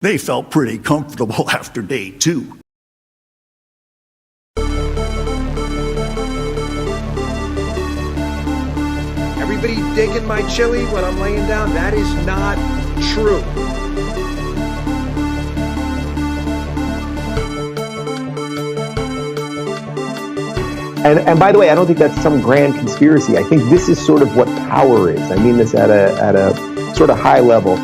They felt pretty comfortable after day 2. Everybody digging my chili when I'm laying down? That is not true. And by the way, I don't think that's some grand conspiracy. I think this is sort of what power is. I mean this at a sort of high level.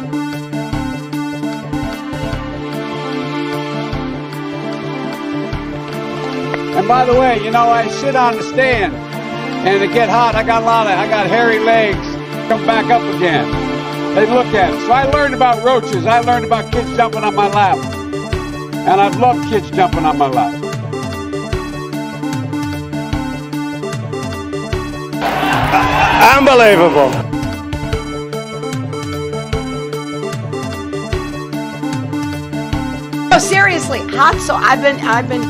And by the way, you know, I sit on the stand, and it get hot. I got hairy legs. Come back up again. They look at it. So I learned about roaches. I learned about kids jumping on my lap, and I've loved kids jumping on my lap. Unbelievable. No, seriously, hot sauce. I've been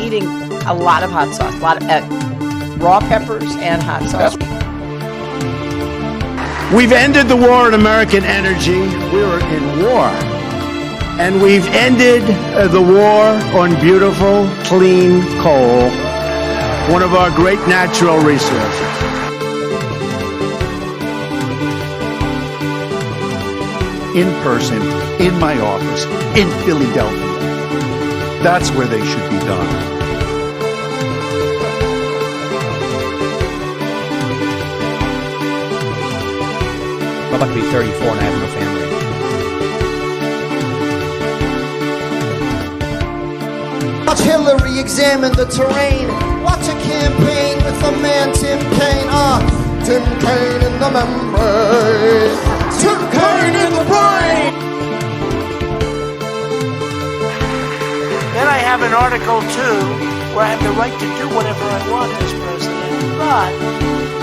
eating a lot of hot sauce, a lot of raw peppers and hot sauce. We've ended the war on American energy. We were in war. And we've ended the war on beautiful, clean coal, one of our great natural resources. In person, in my office, in Philadelphia. That's where they should be done. I'm about to be 34 and I have no family. Watch Hillary examine the terrain. Watch a campaign with the man Tim Kaine. Tim Kaine in the membrane. Tim Kaine in the brain. Then I have an Article 2 where I have the right to do whatever I want as president, but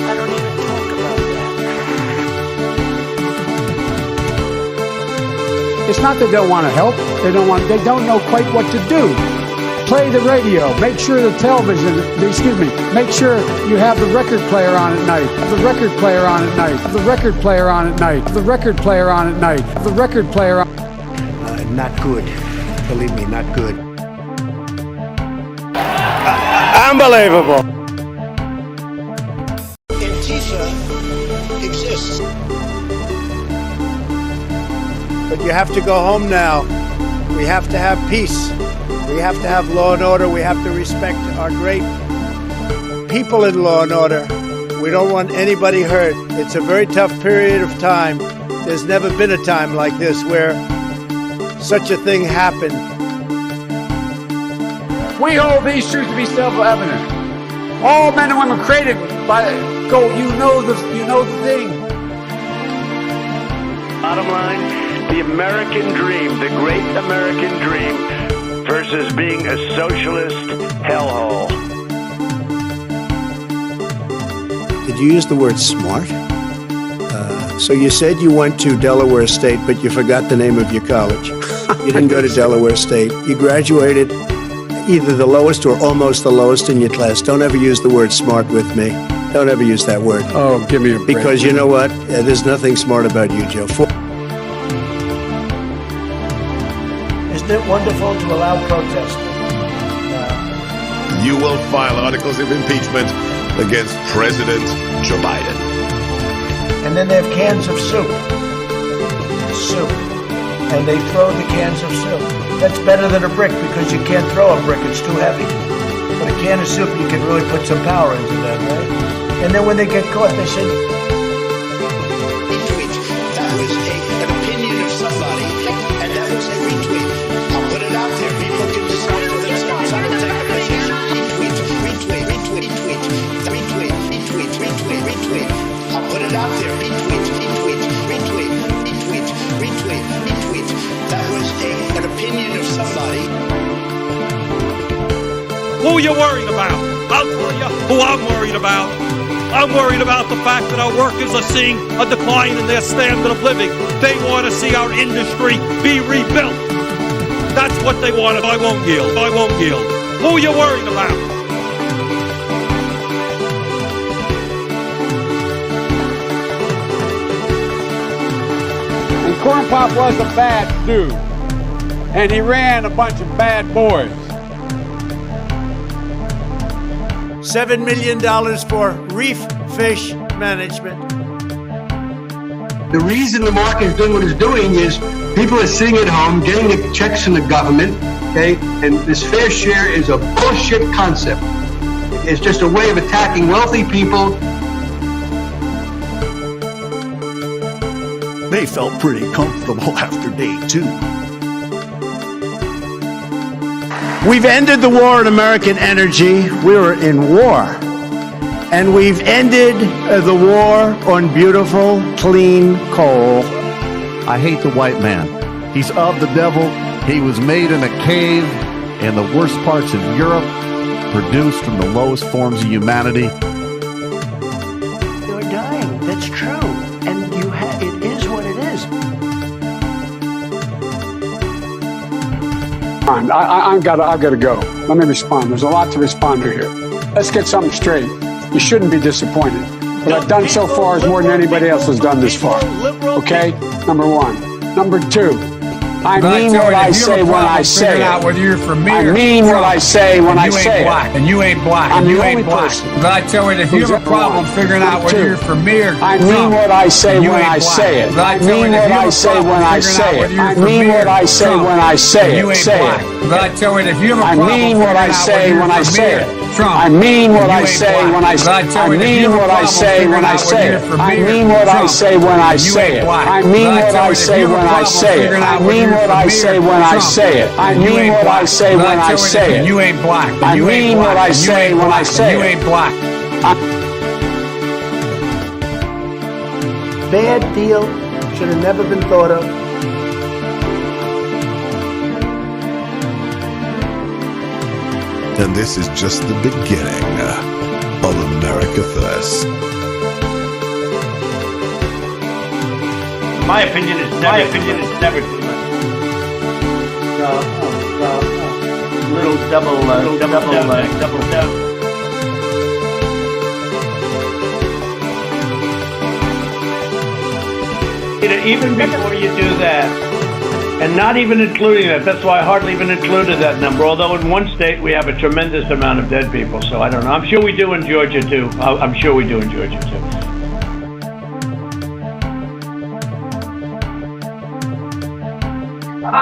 I don't even talk about that. It's not that they don't want to help. They don't know quite what to do. Play the radio. Make sure the television. Make sure you have the record player on at night. The record player on at night. The record player on at night. The record player on at night. The record player on. Not good. Believe me, not good. Unbelievable. Antifa exists. But you have to go home now. We have to have peace. We have to have law and order. We have to respect our great people in law and order. We don't want anybody hurt. It's a very tough period of time. There's never been a time like this where such a thing happened. We hold these truths to be self-evident. All men and women created by you know the thing. Bottom line, the American dream, the great American dream versus being a socialist hellhole. Did you use the word smart? So you said you went to Delaware State, but you forgot the name of your college. You didn't go to Delaware State. You graduated either the lowest or almost the lowest in your class. Don't ever use the word smart with me. Don't ever use that word. Oh, give me a break. Because you know what? There's nothing smart about you, Joe. Isn't it wonderful to allow protest? You will file articles of impeachment against President Joe Biden. And then they have cans of soup. And they throw the cans of soup. That's better than a brick because you can't throw a brick, it's too heavy. But a can of soup, you can really put some power into that, right? And then when they get caught, they say, retweet. That was an opinion of somebody, and that was a retweet. I'll put it out there. People can decide for themselves. I don't take a position. Retweet. I'll put it out there. Retweet. That was an opinion of somebody. Who are you worried about? I'll tell you who I'm worried about. I'm worried about the fact that our workers are seeing a decline in their standard of living. They want to see our industry be rebuilt. That's what they want. I won't yield. Who are you worried about? And Corn Pop was a bad dude. and he ran a bunch of bad boys. $7 million for reef fish management. The reason the market is doing what it's doing is people are sitting at home getting the checks from the government, okay? And this fair share is a bullshit concept. It's just a way of attacking wealthy people. They felt pretty comfortable after day 2. We've ended the war on American energy. We were in war. And we've ended the war on beautiful, clean coal. I hate the white man. He's of the devil. He was made in a cave in the worst parts of Europe, produced from the lowest forms of humanity. You're dying. That's true. And it is what it is. I've got to go. Let me respond. There's a lot to respond to here. Let's get something straight. You shouldn't be disappointed. What I've done so far is more than anybody else has done this far. Okay? Number one. Number two. I mean what I say when I say it. Out whether you're from me I mean what I say when I say it. And you ain't black. I'm and you the ain't only black. person. But I tell you, if you have a problem figuring out whether you're from me or I mean what I say when I say it. I mean what I say when I say it. I mean what I say when I say it. Say it. But I tell you, if you have a I problem mean what I say when I say it. I mean what I say when I say it. I mean what I say when I say it. I mean what I say when I say it. I mean what I say when I say it. I mean what I say when I say it. I mean what I say when I say it. You ain't black. I mean what I say when I say it. You ain't black. Bad deal. Should have never been thought of. And this is just the beginning of America First. My opinion is never too much. Little double down. Even before you do that, and not even including that's why I hardly even included that number, although in one state we have a tremendous amount of dead people, so I don't know. I'm sure we do in Georgia too. I'm sure we do in Georgia too.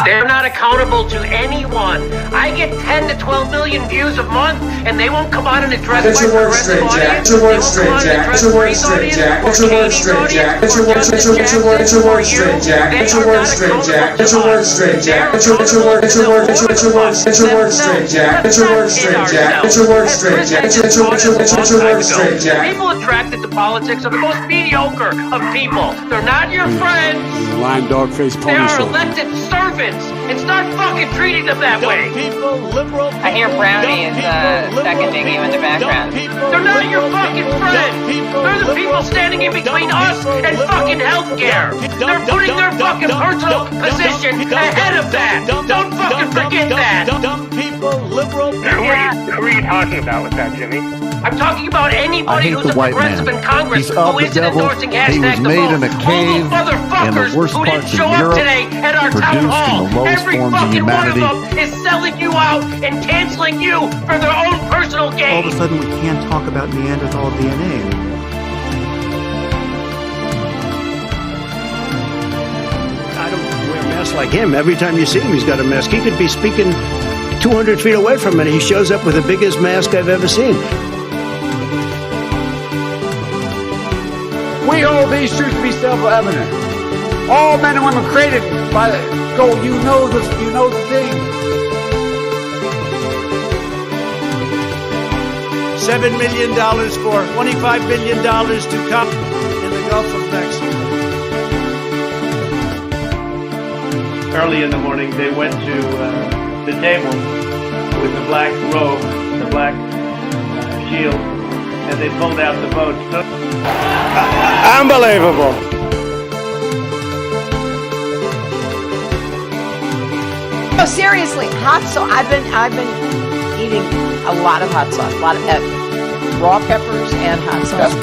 They're not accountable to anyone. I get 10 to 12 million views a month, and they won't come on and address my progressive audience. Get your word straight, Jack. Get your word straight, Jack. Get your word straight, Jack. Get your word straight, Jack. Get your word straight, Jack. Get your word straight, Jack. Get your word straight, Jack. Get your word straight, Jack. Get your word straight, Jack. Get your word straight, Jack. Get your word straight, Jack. People attracted to politics are the most mediocre of people. They're not your friends. Line dog face pony. They are elected servants, and start fucking treating them that way. I hear Brownie is seconding you in the background. They're not your fucking friends. They're the people standing in between us and fucking healthcare. They're putting their fucking personal position ahead of that. Don't fucking forget that. Dumb people, liberal people. Who are you talking about with that, Jimmy? I'm talking about anybody who's a progressive in Congress He's of who the isn't devil. endorsing He hashtag was made in a the cave vote. All the in the motherfuckers worst who didn't parts of show up Europe, today at our town produced hall. from the lowest Every forms of fucking one of humanity. them is selling you out and canceling you for their own personal gain. All of a sudden, we can't talk about Neanderthal DNA anymore. I don't wear a mask like him. Every time you see him, he's got a mask. He could be speaking 200 feet away from me, and he shows up with the biggest mask I've ever seen. We hold these truths to be self-evident. All men and women created by you know the thing. $7 million for $25 billion to come in the Gulf of Mexico. Early in the morning, they went to the table with the black robe, the black shield, and they pulled out the votes. Unbelievable. No, seriously, hot sauce. I've been eating a lot of hot sauce, a lot of raw peppers and hot sauce.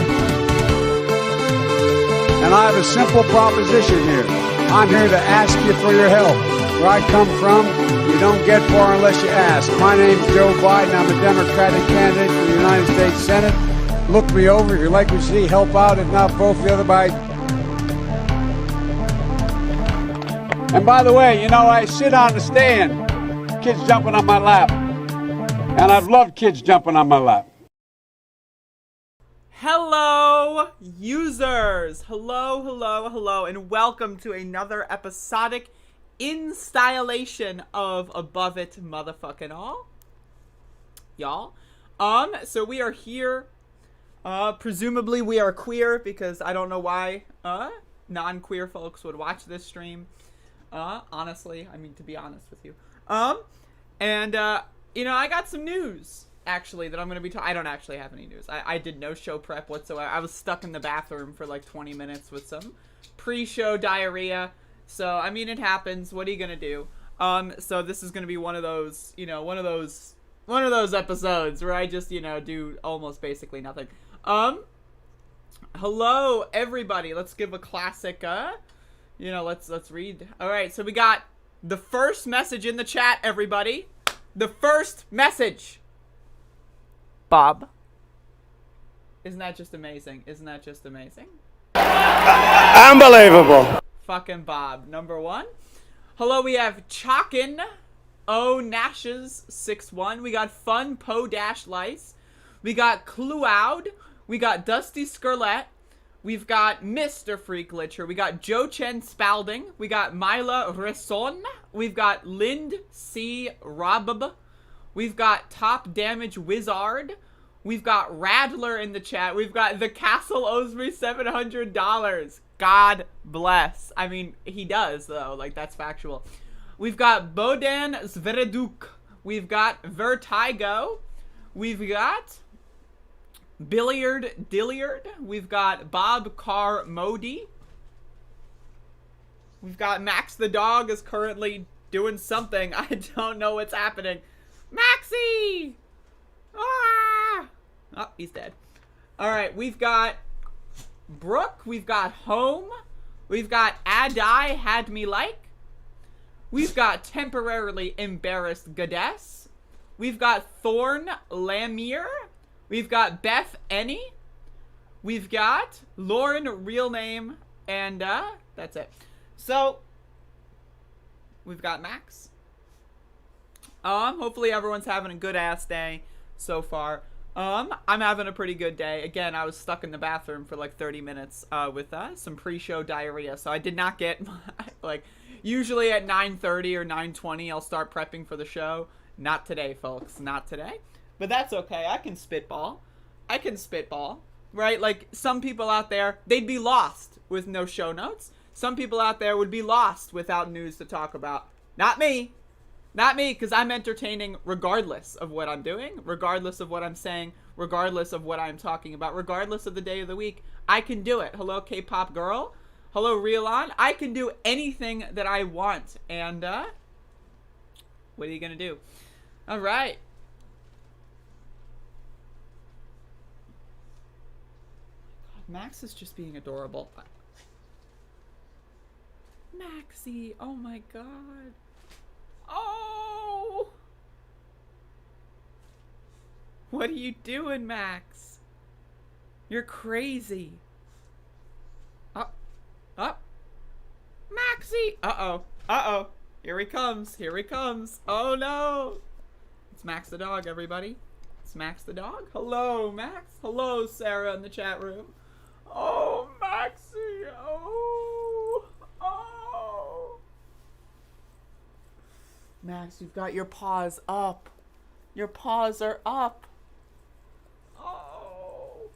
And I have a simple proposition here. I'm here to ask you for your help. Where I come from, you don't get far unless you ask. My name's Joe Biden. I'm a Democratic candidate for the United States Senate. Look me over if you like what you see. Help out. If not, vote for the other by. And by the way, you know, I sit on the stand. Kids jumping on my lap. And I've loved kids jumping on my lap. Hello, users. Hello, and welcome to another episodic installation of Above It Motherfucking All. Y'all. So we are here. Presumably we are queer because I don't know why non-queer folks would watch this stream. Honestly, I mean, to be honest with you. You know, I got some news, actually, that I'm going to be I don't actually have any news. I did no show prep whatsoever. I was stuck in the bathroom for like 20 minutes with some pre-show diarrhea. So, I mean, it happens. What are you going to do? So this is going to be one of those, you know, one of those episodes where I just, you know, do almost basically nothing. Hello, everybody. Let's give a classic, you know, let's read. All right, so we got the first message in the chat, everybody. The first message. Bob. Isn't that just amazing? Isn't that just amazing? Unbelievable. Fucking Bob. Number one. Hello, we have Chalkin O Nashes 61. We got Fun Po Dash Lice. We got Cloud. We got Dusty Skirlet. We've got Mr. Freak Glitcher. We got Joe Chen Spalding. We got Mila Resson. We've got Lind C. Robab. We've got Top Damage Wizard. We've got Radler in the chat. We've got The Castle owes me $700. God bless. I mean, he does, though. Like, that's factual. We've got Bodan Zvereduk. We've got Vertigo. We've got Billiard Dilliard. We've got Bob Carr Modi. We've got Max the dog is currently doing something. I don't know what's happening. Maxie! Ah! Oh, he's dead. Alright, we've got Brooke. We've got Home. We've got Adai Had Me Like. We've got Temporarily Embarrassed Goddess. We've got Thorn Lamier. We've got Beth Any. We've got Lauren Real Name. And that's it. So we've got Max. Hopefully everyone's having a good ass day so far. I'm having a pretty good day. Again, I was stuck in the bathroom for like 30 minutes with some pre-show diarrhea. So I did not get like usually at 9:30 or 9:20 I'll start prepping for the show. Not today, folks. Not today. But that's okay. I can spitball. Right? Like, some people out there, they'd be lost with no show notes. Some people out there would be lost without news to talk about. Not me. Not me, because I'm entertaining regardless of what I'm doing, regardless of what I'm saying, regardless of what I'm talking about, regardless of the day of the week. I can do it. Hello, K-pop girl. Hello, Reelon. I can do anything that I want. And, what are you going to do? All right. Max is just being adorable. Maxie, oh my god. Oh! What are you doing, Max? You're crazy. Up. Maxie! Uh-oh. Here he comes. Oh no! It's Max the dog, everybody. It's Max the dog. Hello, Max. Hello, Sarah in the chat room. Oh, Maxie. Oh. Max, you've got your paws up. Your paws are up. Oh.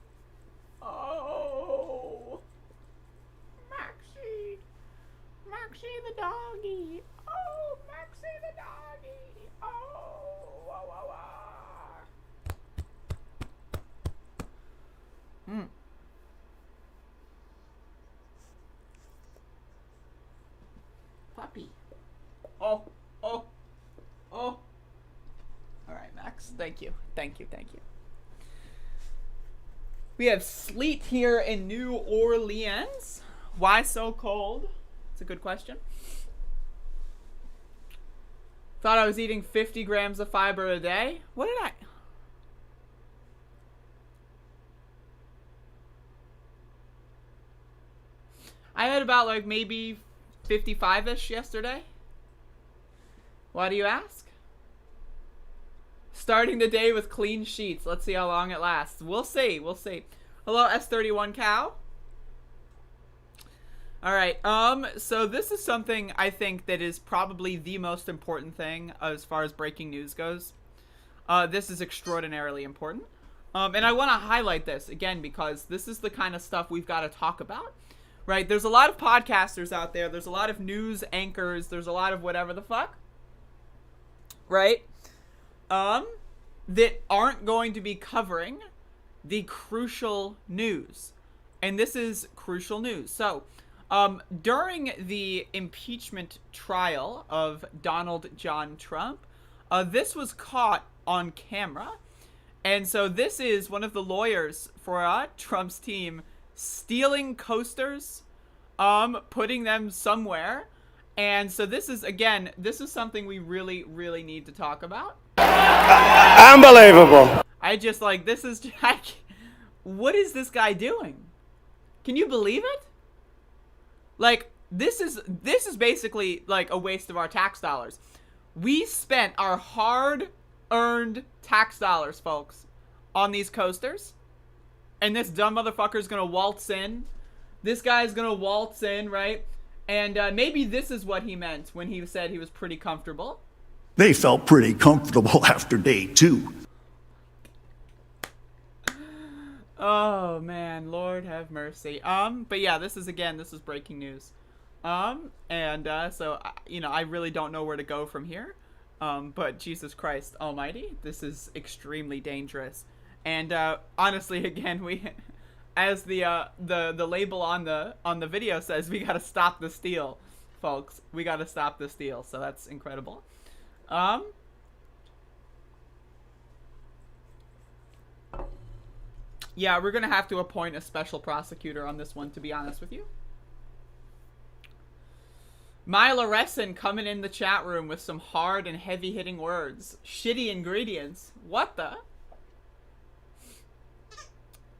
Maxie the doggy. Oh, Maxie the doggy. Oh. Puppy. Oh. All right, Max. Thank you. We have sleet here in New Orleans. Why so cold? It's a good question. Thought I was eating 50 grams of fiber a day. What did I had about like maybe 55-ish yesterday. Why do you ask? Starting the day with clean sheets. Let's see how long it lasts. We'll see. We'll see. Hello, S31 Cow. All right. So this is something I think that is probably the most important thing as far as breaking news goes. This is extraordinarily important. And I want to highlight this again because this is the kind of stuff we've got to talk about. Right? There's a lot of podcasters out there. There's a lot of news anchors. There's a lot of whatever the fuck. Right? That aren't going to be covering the crucial news. And this is crucial news. So, during the impeachment trial of Donald John Trump, this was caught on camera. And so this is one of the lawyers for Trump's team stealing coasters, putting them somewhere. And so this is, again, this is something we really, really need to talk about. Unbelievable. I just like, this is, what is this guy doing? Can you believe it? Like, this is basically like a waste of our tax dollars. We spent our hard-earned tax dollars, folks, on these coasters. And this dumb motherfucker's gonna waltz in. This guy's gonna waltz in, right? And maybe this is what he meant when he said he was pretty comfortable. They felt pretty comfortable after day 2. Oh man, Lord have mercy. But yeah, this is breaking news. So I really don't know where to go from here. But Jesus Christ Almighty, this is extremely dangerous. And honestly, again, we, as the label on the video says, we gotta stop the steal, folks. We gotta stop the steal. So that's incredible. Yeah, we're gonna have to appoint a special prosecutor on this one, to be honest with you. Myla Resson coming in the chat room with some hard and heavy-hitting words. Shitty ingredients. What the?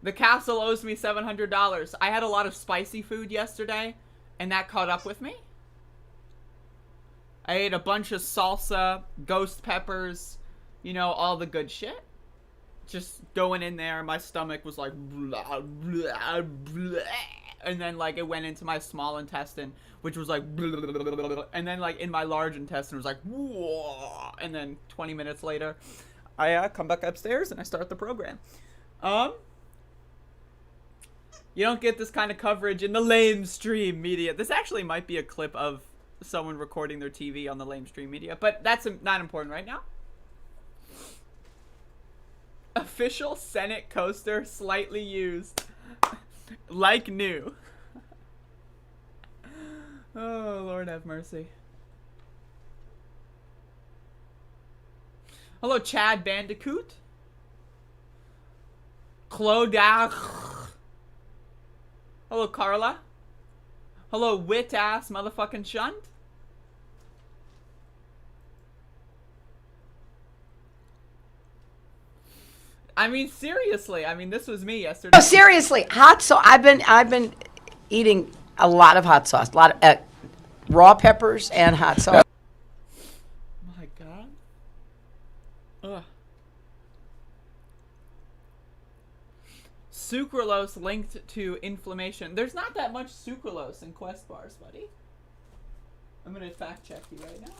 The castle owes me $700. I had a lot of spicy food yesterday, and that caught up with me. I ate a bunch of salsa, ghost peppers, you know, all the good shit. Just going in there, my stomach was like, blah, blah, blah, and then like it went into my small intestine, which was like, blah, blah, blah, blah, blah, and then like in my large intestine was like, whoa, and then 20 minutes later, I come back upstairs and I start the program. You don't get this kind of coverage in the lamestream media. This actually might be a clip of someone recording their TV on the lamestream media, but that's not important right now. Official Senate coaster slightly used. Like new. Oh, Lord have mercy. Hello, Chad Bandicoot. Claude. Hello, Carla. Hello, wit-ass motherfucking shunt. I mean, seriously. I mean, this was me yesterday. Oh, seriously, hot sauce. I've been eating a lot of hot sauce, a lot of raw peppers and hot sauce. My God. Ugh. Sucralose linked to inflammation. There's not that much sucralose in Quest bars, buddy. I'm gonna fact check you right now.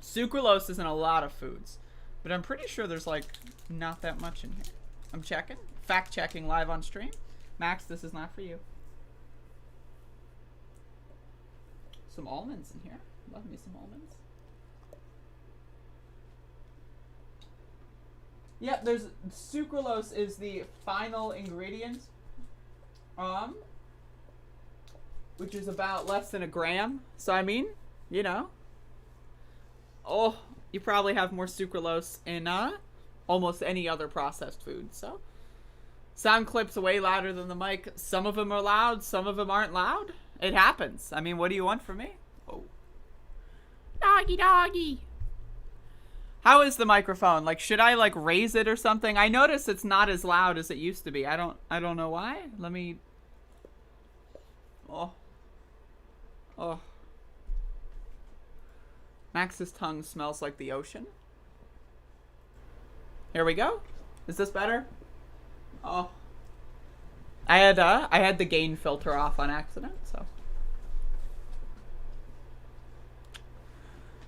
Sucralose is in a lot of foods, but I'm pretty sure there's like not that much in here. I'm checking. Fact checking live on stream. Max, this is not for you. Some almonds in here. Love me some almonds. Yep, there's sucralose is the final ingredient, which is about less than a gram. So I mean, you know, oh, you probably have more sucralose in almost any other processed food. So sound clips way louder than the mic. Some of them are loud, some of them aren't loud. It happens. I mean, what do you want from me? Oh, no, doggy. How is the microphone? Like, should I like raise it or something? I notice it's not as loud as it used to be. I don't know why. Let me. Oh. Max's tongue smells like the ocean. Here we go. Is this better? Oh. I had the gain filter off on accident, so.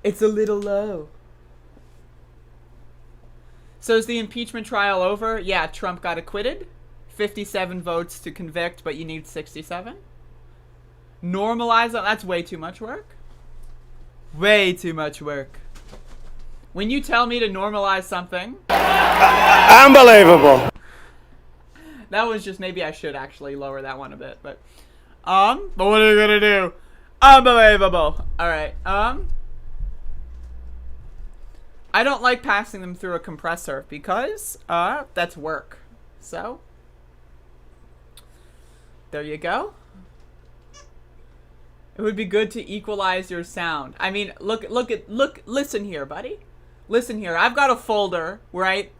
It's a little low. So is the impeachment trial over? Yeah, Trump got acquitted. 57 votes to convict, but you need 67. Normalize that. That's way too much work. Way too much work. When you tell me to normalize something... Unbelievable. That was just, maybe I should actually lower that one a bit, but what are you gonna do? Unbelievable. Alright, I don't like passing them through a compressor because, that's work. So, there you go. It would be good to equalize your sound. I mean, listen here, buddy. Listen here. I've got a folder, right,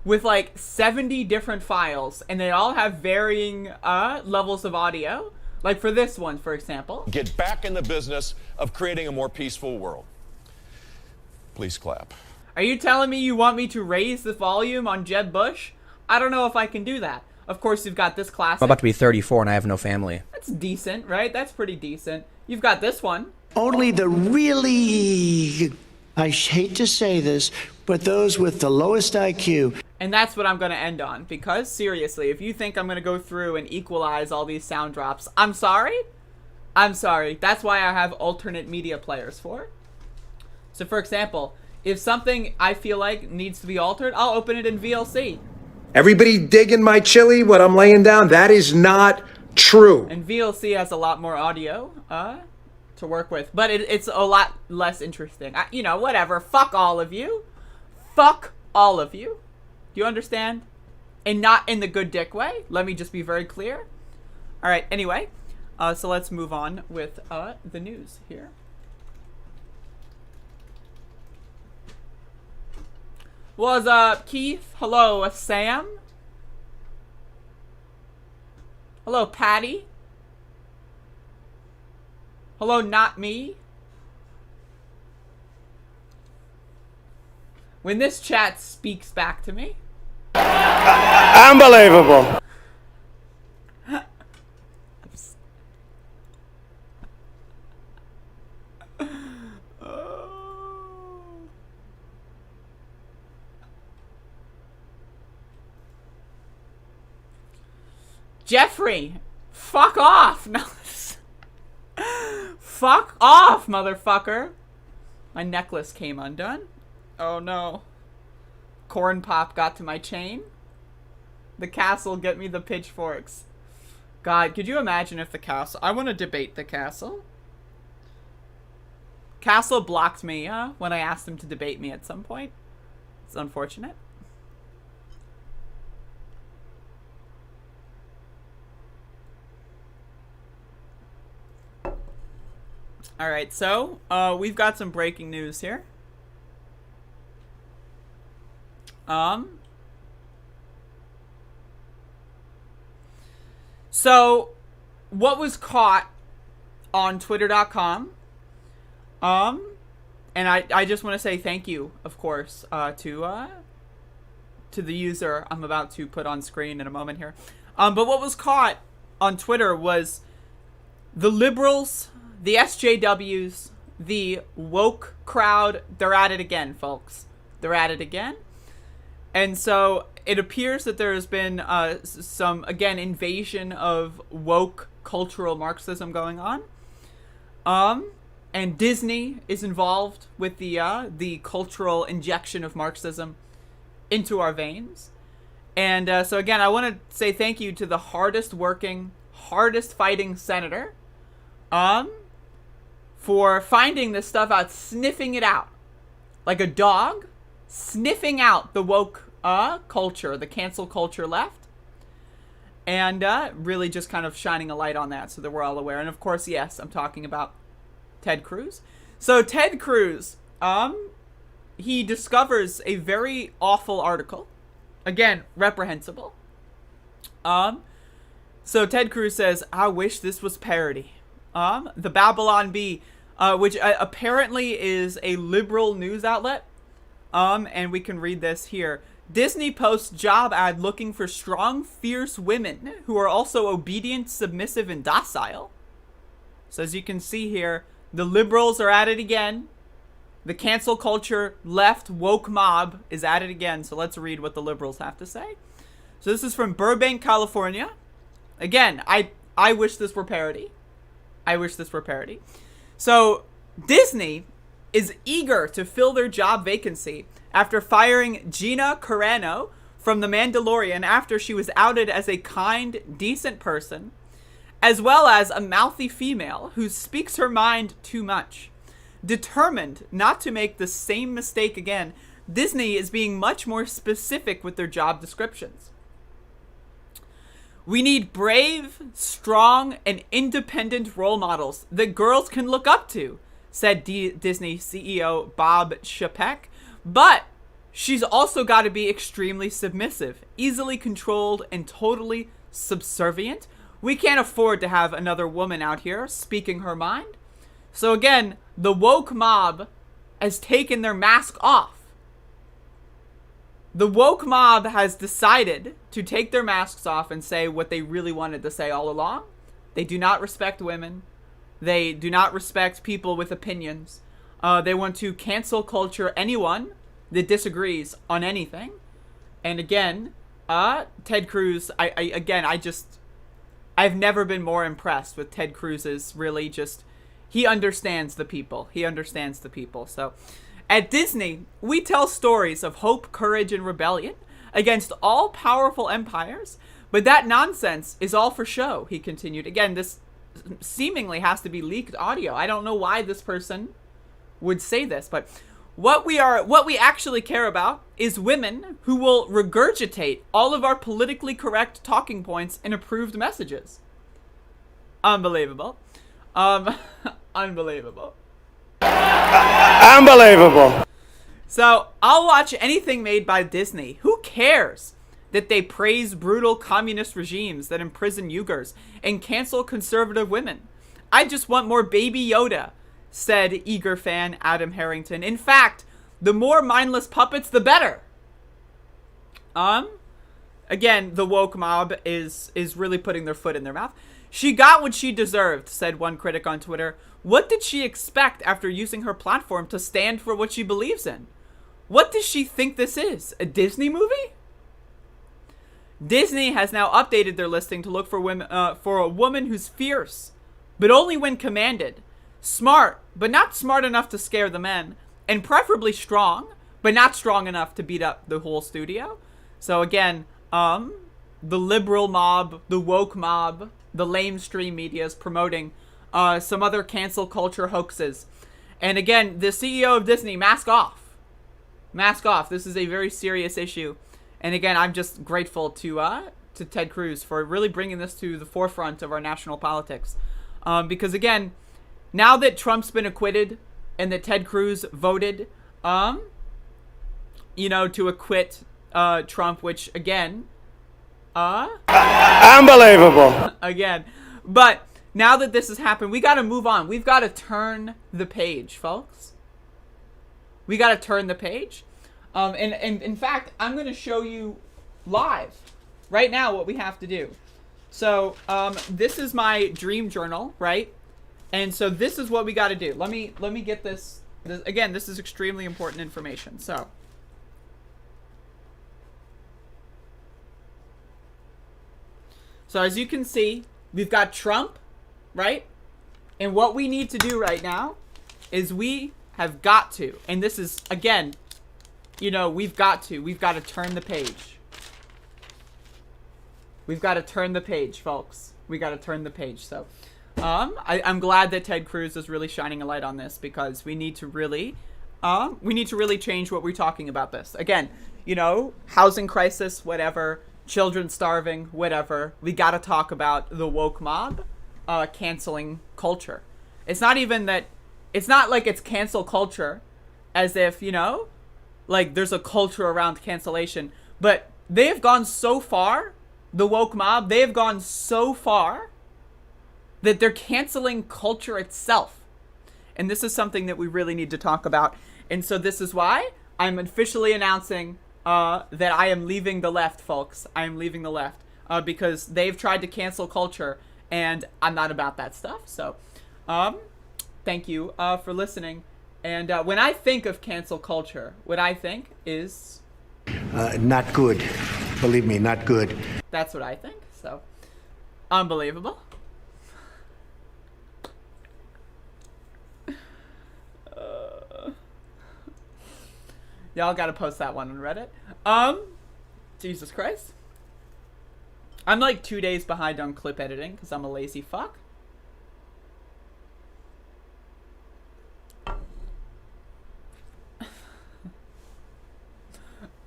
with like 70 different files, and they all have varying levels of audio. Like for this one, for example. Get back in the business of creating a more peaceful world. Please clap. Are you telling me you want me to raise the volume on Jeb Bush? I don't know if I can do that. Of course, you've got this classic. I'm about to be 34 and I have no family. That's decent, right? That's pretty decent. You've got this one. Only the really, I hate to say this, but those with the lowest IQ. And that's what I'm going to end on, because seriously, if you think I'm going to go through and equalize all these sound drops, I'm sorry. I'm sorry. That's why I have alternate media players for. So for example, if something I feel like needs to be altered, I'll open it in VLC. Everybody digging my chili when I'm laying down? That is not true. And VLC has a lot more audio to work with, but it's a lot less interesting. You know, whatever. Fuck all of you. Fuck all of you. Do you understand? And not in the good dick way. Let me just be very clear. All right. Anyway, so let's move on with the news here. What's up, Keith? Hello, Sam. Hello, Patty. Hello, not me. When this chat speaks back to me. Unbelievable. Jeffrey, fuck off. No. Fuck off, motherfucker. My necklace came undone. Oh no. Corn Pop got to my chain. The castle, get me the pitchforks. God, could you imagine if the castle... I want to debate the castle. Castle blocked me when I asked him to debate me at some point. It's unfortunate. Alright, so, we've got some breaking news here. So, what was caught on Twitter.com, and I just want to say thank you, of course, to the user I'm about to put on screen in a moment here. But what was caught on Twitter was the liberals, the SJWs, the woke crowd. They're at it again, folks. They're at it again. And so it appears that there has been some, again, invasion of woke cultural Marxism going on. And Disney is involved with the cultural injection of Marxism into our veins. And so again, I want to say thank you to the hardest working, hardest fighting senator for finding this stuff out, sniffing it out like a dog, sniffing out the woke culture, the cancel culture left, and really just kind of shining a light on that so that we're all aware. And of course, yes, I'm talking about Ted Cruz. So Ted Cruz, he discovers a very awful article. Again, reprehensible. So Ted Cruz says, I wish this was parody. The Babylon Bee, which apparently is a liberal news outlet. And we can read this here. Disney posts job ad looking for strong, fierce women who are also obedient, submissive, and docile. So as you can see here, the liberals are at it again. The cancel culture, left, woke mob is at it again. So let's read what the liberals have to say. So this is from Burbank, California. Again, I wish this were parody. I wish this were parody. So Disney is eager to fill their job vacancy after firing Gina Carano from The Mandalorian after she was outed as a kind, decent person, as well as a mouthy female who speaks her mind too much. Determined not to make the same mistake again, Disney is being much more specific with their job descriptions. We need brave, strong, and independent role models that girls can look up to, said Disney CEO Bob Chapek. But she's also got to be extremely submissive, easily controlled, and totally subservient. We can't afford to have another woman out here speaking her mind. So again, the woke mob has taken their mask off. The woke mob has decided to take their masks off and say what they really wanted to say all along. They do not respect women. They do not respect people with opinions. They want to cancel culture anyone that disagrees on anything. And again, Ted Cruz, I've never been more impressed with Ted Cruz's really just, he understands the people. He understands the people. So at Disney, we tell stories of hope, courage, and rebellion against all powerful empires, but that nonsense is all for show, he continued. Again, this seemingly has to be leaked audio. I don't know why this person would say this, but what we actually care about is women who will regurgitate all of our politically correct talking points and approved messages. Unbelievable. Unbelievable. Unbelievable. So, I'll watch anything made by Disney. Who cares that they praise brutal communist regimes that imprison Uyghurs and cancel conservative women? I just want more Baby Yoda, said eager fan Adam Harrington. In fact, the more mindless puppets, the better. Again, the woke mob is really putting their foot in their mouth. She got what she deserved, said one critic on Twitter. What did she expect after using her platform to stand for what she believes in? What does she think this is? A Disney movie? Disney has now updated their listing to look for women, for a woman who's fierce, but only when commanded. Smart, but not smart enough to scare the men. And preferably strong, but not strong enough to beat up the whole studio. So again, the liberal mob, the woke mob, the lamestream media is promoting some other cancel culture hoaxes. And again, the CEO of Disney, mask off. Mask off. This is a very serious issue. And again, I'm just grateful to Ted Cruz for really bringing this to the forefront of our national politics. Because again, now that Trump's been acquitted and that Ted Cruz voted, to acquit Trump, which again, unbelievable. Again, but now that this has happened, we got to move on. We've got to turn the page, folks. We got to turn the page. And in fact, I'm going to show you live right now what we have to do. So, this is my dream journal, right? And so this is what we got to do. Let me get this. Again, this is extremely important information. So as you can see, we've got Trump, right? And what we need to do right now is we have got to, and this is, again, we've got to turn the page. We've got to turn the page, folks. We got to turn the page. So I'm glad that Ted Cruz is really shining a light on this, because we need to really change what we're talking about this. Again, housing crisis, whatever, children starving, whatever. We got to talk about the woke mob canceling culture. It's not even that it's not like it's cancel culture, as if, like there's a culture around cancellation. But they have gone so far, the woke mob, they have gone so far that they're canceling culture itself. And this is something that we really need to talk about. And so this is why I'm officially announcing that I am leaving the left, folks. I am leaving the left because they've tried to cancel culture, and I'm not about that stuff. So thank you for listening. And when I think of cancel culture, what I think is... not good. Believe me, not good. That's what I think. So, unbelievable. Y'all gotta post that one on Reddit. Jesus Christ. I'm like 2 days behind on clip editing because I'm a lazy fuck.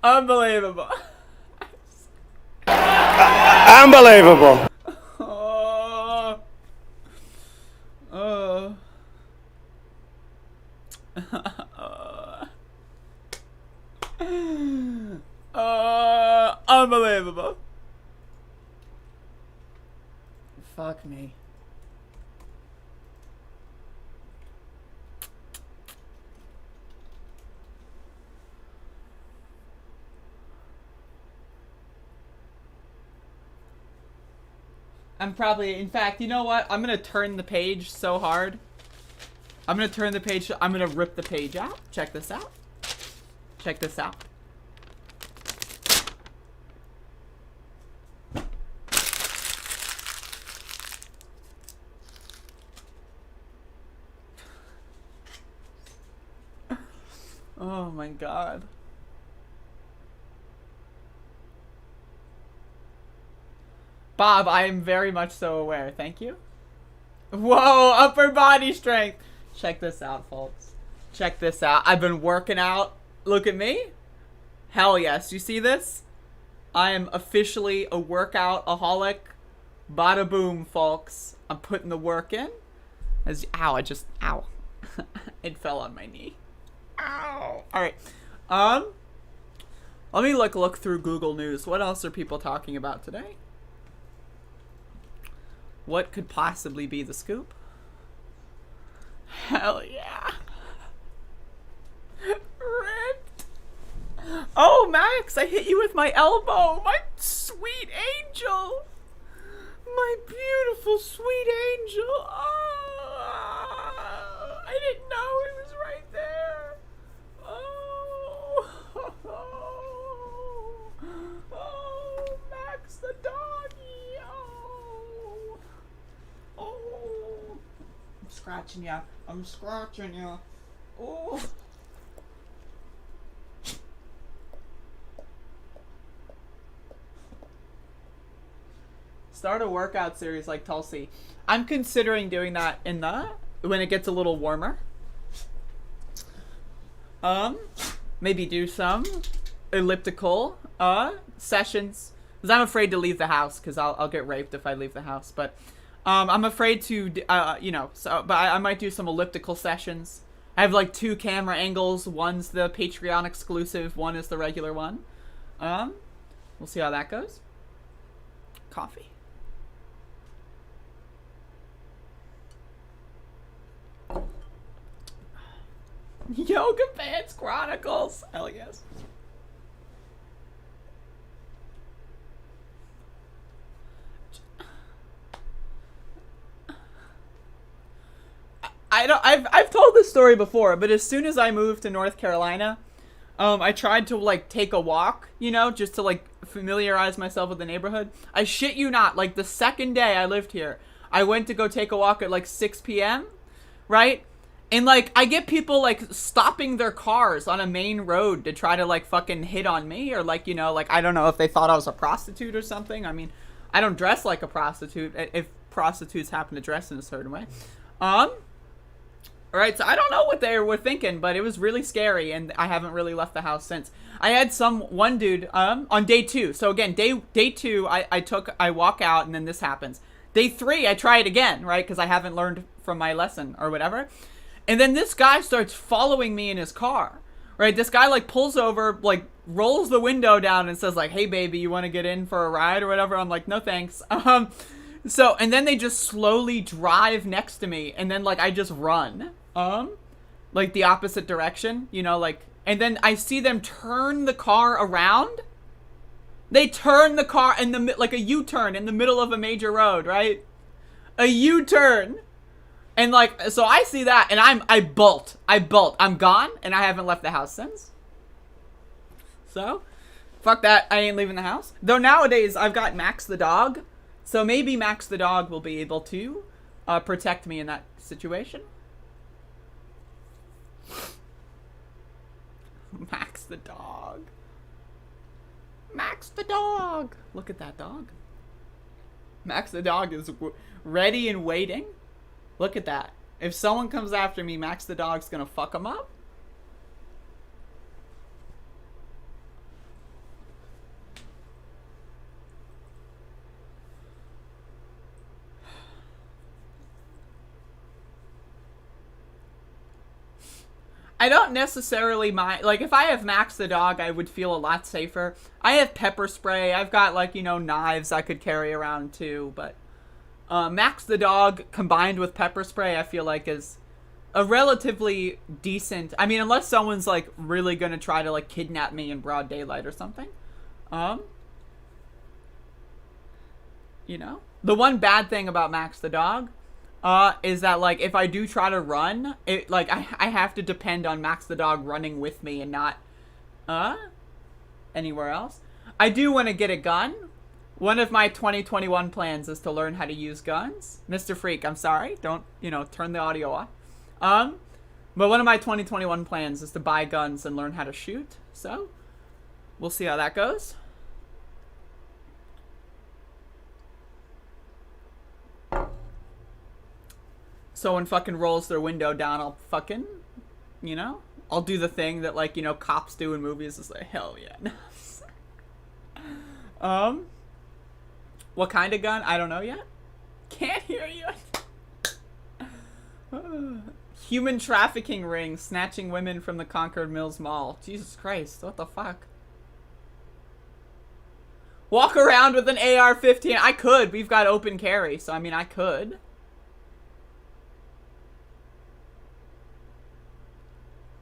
Unbelievable. Unbelievable. Unbelievable. Fuck me. I'm probably, in fact, you know what? I'm gonna turn the page so hard. I'm gonna turn the page, I'm gonna rip the page out. Check this out. Check this out. Oh my God. Bob, I am very much so aware. Thank you. Whoa, upper body strength. Check this out, folks. Check this out. I've been working out. Look at me. Hell yes. You see this? I am officially a workout-aholic. Bada boom, folks. I'm putting the work in. Ow. It fell on my knee. Ow. All right. Let me look through Google News. What else are people talking about today? What could possibly be the scoop? Hell yeah. Ripped. Oh, Max, I hit you with my elbow. My sweet angel. My beautiful sweet angel. Oh, I didn't know it was right there. Oh. Oh, Max the doggy. Oh. Oh. I'm scratching ya. I'm scratching ya. Oh. Start a workout series like Tulsi. I'm considering doing that when it gets a little warmer. Maybe do some elliptical sessions, because I'm afraid to leave the house because I'll get raped if I leave the house. But I'm afraid to but I might do some elliptical sessions. I have like 2 camera angles. One's the Patreon exclusive, one is the regular one. We'll see how that goes. Coffee. Yoga Pants Chronicles. Hell yes. I've told this story before, but as soon as I moved to North Carolina, I tried to like take a walk, just to like familiarize myself with the neighborhood. I shit you not, like the second day I lived here, I went to go take a walk at like 6 p.m., right? And like I get people like stopping their cars on a main road to try to like fucking hit on me, or like, like I don't know if they thought I was a prostitute or something. I mean, I don't dress like a prostitute if prostitutes happen to dress in a certain way. Alright, so I don't know what they were thinking, but it was really scary, and I haven't really left the house since. I had one dude, on day 2. So again, day 2, I walk out, and then this happens. Day 3, I try it again, right? Because I haven't learned from my lesson or whatever. And then this guy starts following me in his car, right? This guy, like, pulls over, like, rolls the window down and says, like, hey, baby, you want to get in for a ride or whatever? I'm like, no, thanks. So, and then they just slowly drive next to me, and then, like, I just run, like, the opposite direction, you know, like, and then I see them turn the car around. They turn the car in the, like, a U-turn in the middle of a major road, right? A U-turn. And, like, so I see that, and I bolt. I'm gone, and I haven't left the house since. So, fuck that. I ain't leaving the house. Though nowadays, I've got Max the dog. So maybe Max the dog will be able to protect me in that situation. Max the dog. Max the dog. Look at that dog. Max the dog is ready and waiting. Look at that. If someone comes after me, Max the dog's gonna fuck him up. I don't necessarily mind, like, if I have Max the dog, I would feel a lot safer. I have pepper spray, I've got, like, you know, knives I could carry around too, but Max the dog combined with pepper spray, I feel like is a relatively decent, I mean, unless someone's, like, really gonna try to, like, kidnap me in broad daylight or something. You know? The one bad thing about Max the dog is that, like, if I do try to run, it, like, I have to depend on Max the dog running with me and not, anywhere else. I do want to get a gun. One of my 2021 plans is to learn how to use guns. Mr. Freak, I'm sorry. Don't, you know, turn the audio off. But one of my 2021 plans is to buy guns and learn how to shoot. So, we'll see how that goes. Someone fucking rolls their window down, I'll fucking, you know, I'll do the thing that, like, you know, cops do in movies. Is like, hell yeah. What kind of gun? I don't know yet. Can't hear you. Human trafficking ring snatching women from the Concord Mills Mall. Jesus Christ, what the fuck? Walk around with an AR-15. I could. We've got open carry, so I mean, I could.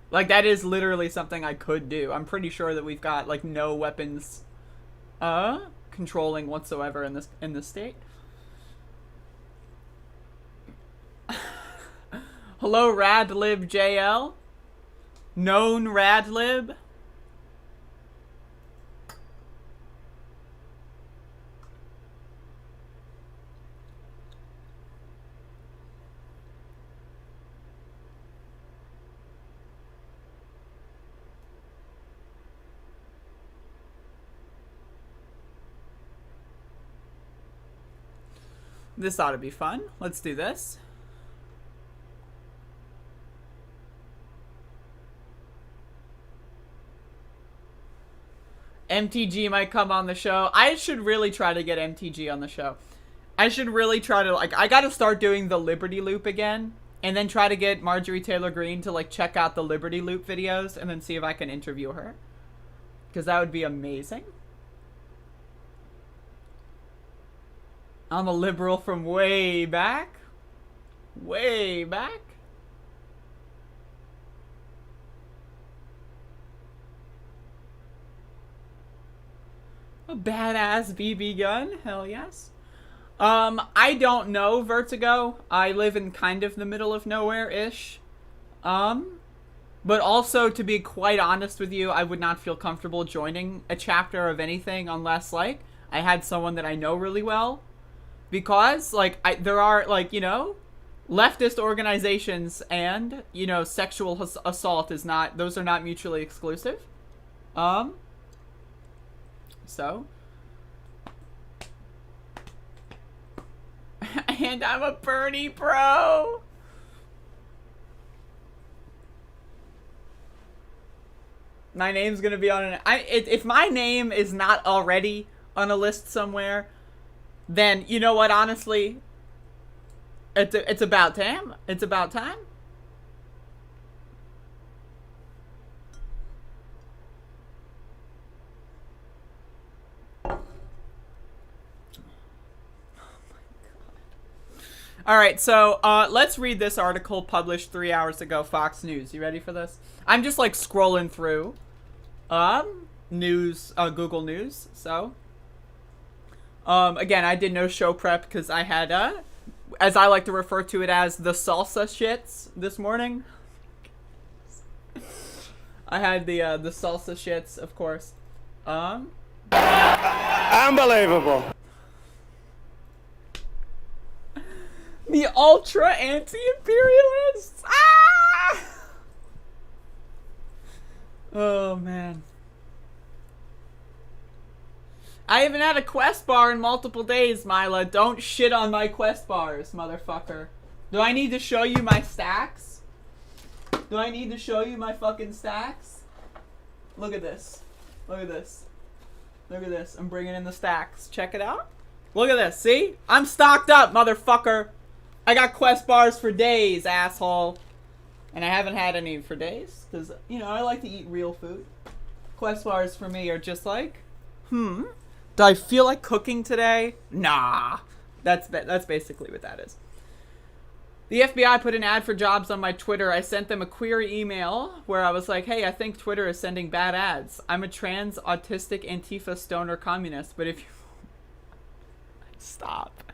Like, that is literally something I could do. I'm pretty sure that we've got, like, no weapons controlling whatsoever in this state. Hello, Radlib JL. Known Radlib. This ought to be fun. Let's do this. MTG might come on the show. I should really try to get MTG on the show. I should really try to, like, I gotta start doing the Liberty Loop again. And then try to get Marjorie Taylor Greene to, like, check out the Liberty Loop videos. And then see if I can interview her. Because that would be amazing. I'm a liberal from way back. Way back. A badass BB gun. Hell yes. I don't know, Vertigo. I live in kind of the middle of nowhere-ish. But also, to be quite honest with you, I would not feel comfortable joining a chapter of anything unless, like, I had someone that I know really well. Because, like, there are, like, you know, leftist organizations and, you know, sexual assault is not, those are not mutually exclusive. So. And I'm a Bernie bro. My name's gonna be on an, if my name is not already on a list somewhere, then, you know what, honestly, it's about time. It's about time. All right, so let's read this article published 3 hours ago, Fox News. You ready for this? I'm just like scrolling through news, Google News. So again, I did no show prep because I had as I like to refer to it as the salsa shits this morning. I had the salsa shits, of course. Unbelievable. The ultra anti-imperialists. Ah! Oh man. I haven't had a quest bar in multiple days, Mila. Don't shit on my quest bars, motherfucker. Do I need to show you my stacks? Do I need to show you my fucking stacks? Look at this. Look at this. Look at this. I'm bringing in the stacks. Check it out. Look at this. See? I'm stocked up, motherfucker. I got quest bars for days, asshole. And I haven't had any for days. Because, you know, I like to eat real food. Quest bars for me are just like, do I feel like cooking today? Nah. That's basically what that is. The FBI put an ad for jobs on my Twitter. I sent them a query email where I was like, hey, I think Twitter is sending bad ads. I'm a trans, autistic, Antifa, stoner communist, but if you... Stop.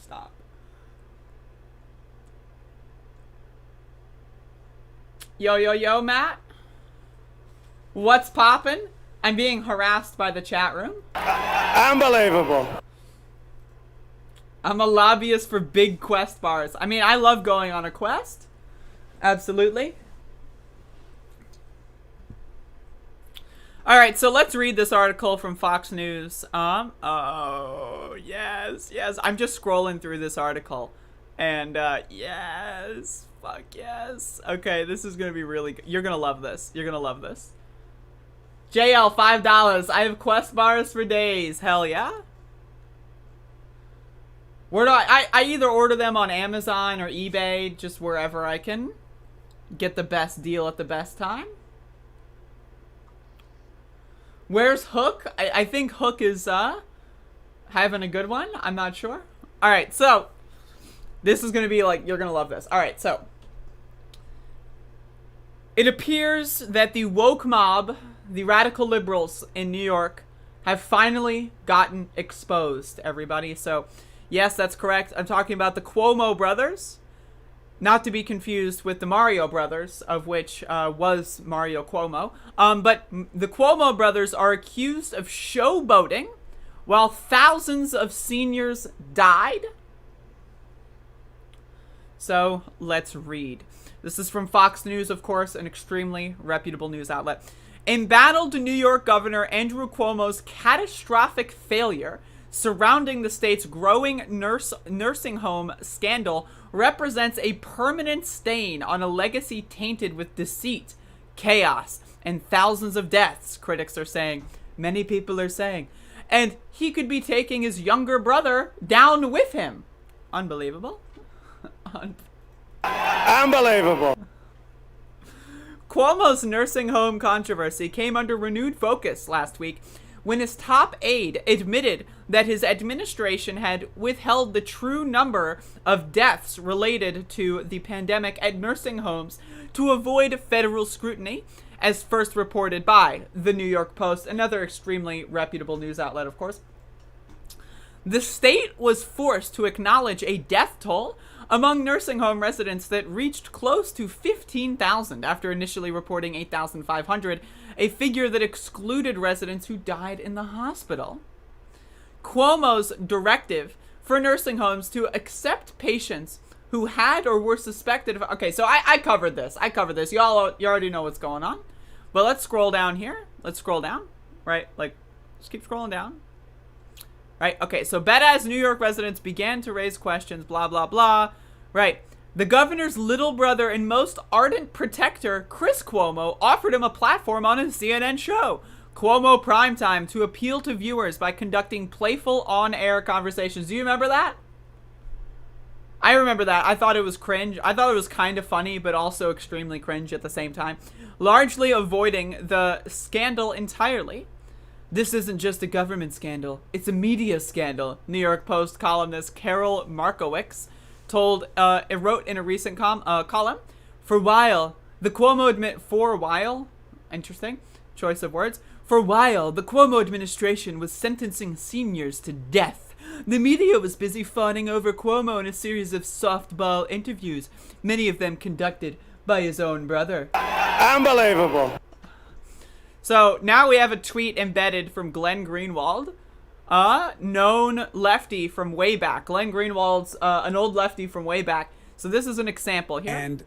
Stop. Yo, Matt? What's poppin'? I'm being harassed by the chat room. Unbelievable. I'm a lobbyist for big quest bars. I mean, I love going on a quest. Absolutely. All right, so let's read this article from Fox News. Oh, yes. I'm just scrolling through this article. And, yes. Fuck yes. Okay, this is going to be really good. You're going to love this. You're going to love this. JL, $5. I have quest bars for days. Hell yeah. Where do I either order them on Amazon or eBay, just wherever I can get the best deal at the best time. Where's Hook? I think Hook is having a good one. I'm not sure. All right, so this is going to be like, you're going to love this. All right, so it appears that the woke mob, the radical liberals in New York, have finally gotten exposed, everybody. So yes, that's correct. I'm talking about the Cuomo brothers, not to be confused with the Mario brothers, of which was Mario Cuomo. But the Cuomo brothers are accused of showboating while thousands of seniors died. So let's read. This is from Fox News, of course, an extremely reputable news outlet. Embattled New York Governor Andrew Cuomo's catastrophic failure surrounding the state's growing nursing home scandal represents a permanent stain on a legacy tainted with deceit, chaos, and thousands of deaths, critics are saying. Many people are saying. And he could be taking his younger brother down with him. Unbelievable. Unbelievable. Cuomo's nursing home controversy came under renewed focus last week when his top aide admitted that his administration had withheld the true number of deaths related to the pandemic at nursing homes to avoid federal scrutiny, as first reported by the New York Post, another extremely reputable news outlet, of course. The state was forced to acknowledge a death toll among nursing home residents that reached close to 15,000 after initially reporting 8,500, a figure that excluded residents who died in the hospital. Cuomo's directive for nursing homes to accept patients who had or were suspected of... Okay, so I covered this. You already know what's going on. But let's scroll down here. Let's scroll down. Right? Like, just keep scrolling down. Right? Okay, so as New York residents began to raise questions, blah, blah, blah. Right. The governor's little brother and most ardent protector, Chris Cuomo, offered him a platform on his CNN show, Cuomo Primetime, to appeal to viewers by conducting playful on-air conversations. Do you remember that? I remember that. I thought it was cringe. I thought it was kind of funny, but also extremely cringe at the same time. Largely avoiding the scandal entirely. This isn't just a government scandal, it's a media scandal, New York Post columnist Carol Markowicz wrote in a recent column. For while the Cuomo interesting choice of words. For while the Cuomo administration was sentencing seniors to death, the media was busy fawning over Cuomo in a series of softball interviews, many of them conducted by his own brother. Unbelievable. So now we have a tweet embedded from Glenn Greenwald, known lefty from way back. Glenn Greenwald's an old lefty from way back. So this is an example here. And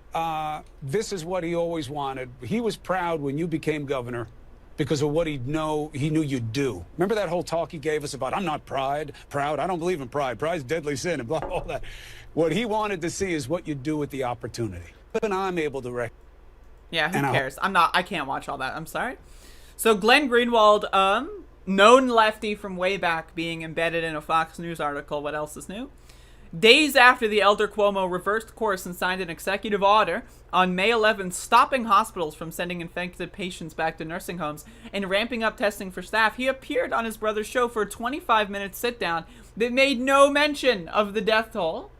this is what he always wanted. He was proud when you became governor because of what he knew you'd do. Remember that whole talk he gave us about, I'm not proud, I don't believe in pride, pride's deadly sin, and blah, all that. What he wanted to see is what you do with the opportunity. And I'm able to Yeah, who cares? I can't watch all that, I'm sorry. So Glenn Greenwald, known lefty from way back, being embedded in a Fox News article. What else is new? Days after the elder Cuomo reversed course and signed an executive order on May 11th stopping hospitals from sending infected patients back to nursing homes and ramping up testing for staff, he appeared on his brother's show for a 25-minute sit-down that made no mention of the death toll.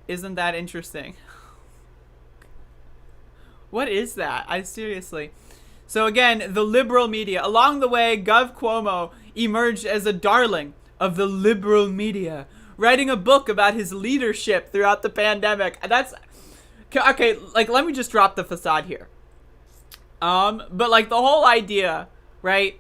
Isn't that interesting? What is that? Seriously. So again, the liberal media. Along the way, Gov. Cuomo emerged as a darling of the liberal media, writing a book about his leadership throughout the pandemic. That's okay. Like, let me just drop the facade here. But like the whole idea, right,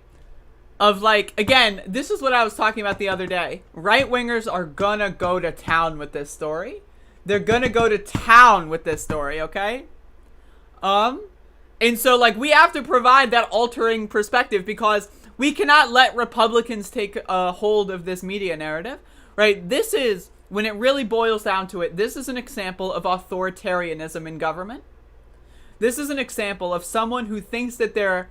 of like, again, this is what I was talking about the other day. Right wingers are gonna go to town with this story. They're gonna go to town with this story. Okay. And so, like, we have to provide that altering perspective because we cannot let Republicans take a hold of this media narrative, right? This is, when it really boils down to it, this is an example of authoritarianism in government. This is an example of someone who thinks that they're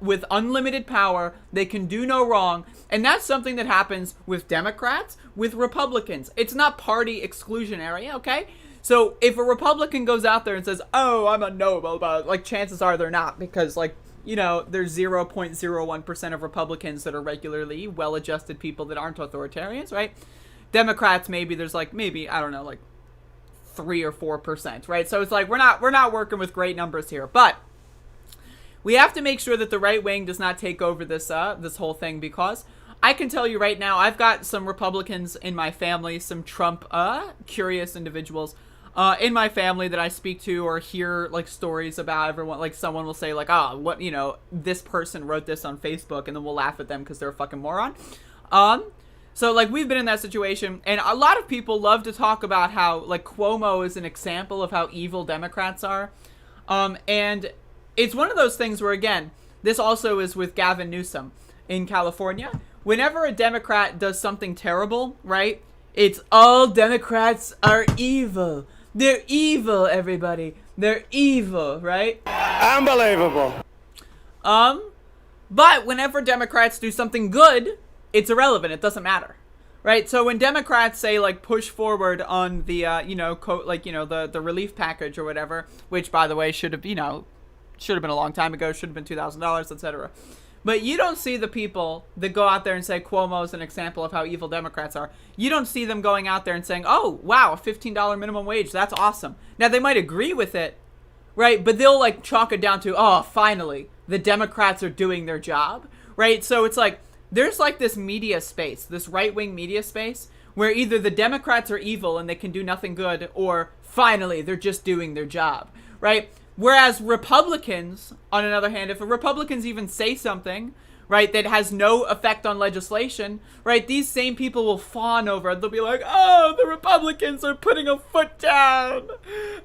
with unlimited power, they can do no wrong, and that's something that happens with Democrats, with Republicans. It's not party exclusionary, okay? So if a Republican goes out there and says, oh, I'm a no, blah, blah, like, chances are they're not, because, like, you know, there's 0.01% of Republicans that are regularly well-adjusted people that aren't authoritarians, right? Democrats, maybe there's, like, I don't know, like 3 or 4%, right? So it's like, we're not working with great numbers here, but we have to make sure that the right wing does not take over this whole thing, because I can tell you right now, I've got some Republicans in my family, some Trump curious individuals in my family that I speak to or hear like stories about. Everyone, like, someone will say like, oh, what, you know, this person wrote this on Facebook, and then we'll laugh at them because they're a fucking moron. So like, we've been in that situation, and a lot of people love to talk about how like Cuomo is an example of how evil Democrats are, and it's one of those things where, again, this also is with Gavin Newsom in California. Whenever a Democrat does something terrible, right, it's all Democrats are evil. They're evil, everybody. They're evil, right? Unbelievable. But whenever Democrats do something good, it's irrelevant. It doesn't matter, right? So when Democrats say, like, push forward on the, the relief package or whatever, which, by the way, should have been a long time ago, should have been $2,000, etc. But you don't see the people that go out there and say Cuomo is an example of how evil Democrats are. You don't see them going out there and saying, oh, wow, a $15 minimum wage, that's awesome. Now, they might agree with it, right? But they'll, like, chalk it down to, oh, finally, the Democrats are doing their job, right? So it's like, there's, like, this media space, this right-wing media space, where either the Democrats are evil and they can do nothing good, or finally, they're just doing their job, right? Whereas Republicans, on another hand, if Republicans even say something, right, that has no effect on legislation, right, these same people will fawn over it. They'll be like, oh, the Republicans are putting a foot down.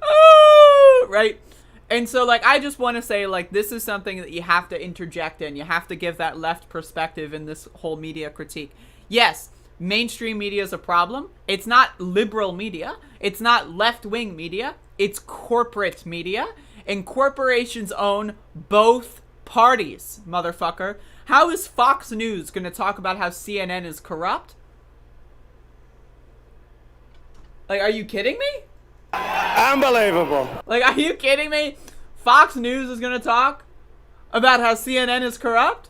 Oh, right? And so, like, I just want to say, like, this is something that you have to interject in. You have to give that left perspective in this whole media critique. Yes, mainstream media is a problem. It's not liberal media. It's not left-wing media. It's corporate media. And corporations own both parties, motherfucker. How is Fox News going to talk about how CNN is corrupt? Like, are you kidding me? Unbelievable. Like, are you kidding me? Fox News is going to talk about how CNN is corrupt?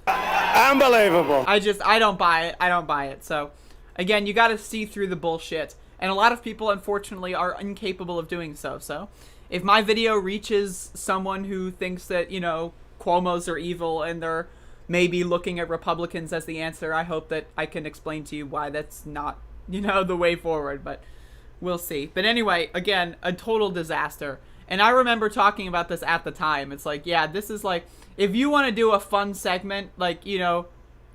Unbelievable. I don't buy it. I don't buy it. So, again, you got to see through the bullshit. And a lot of people, unfortunately, are incapable of doing so. So, if my video reaches someone who thinks that, you know, Cuomo's are evil and they're maybe looking at Republicans as the answer, I hope that I can explain to you why that's not, you know, the way forward. But we'll see. But anyway, again, a total disaster. And I remember talking about this at the time. It's like, yeah, this is like, if you want to do a fun segment, like, you know,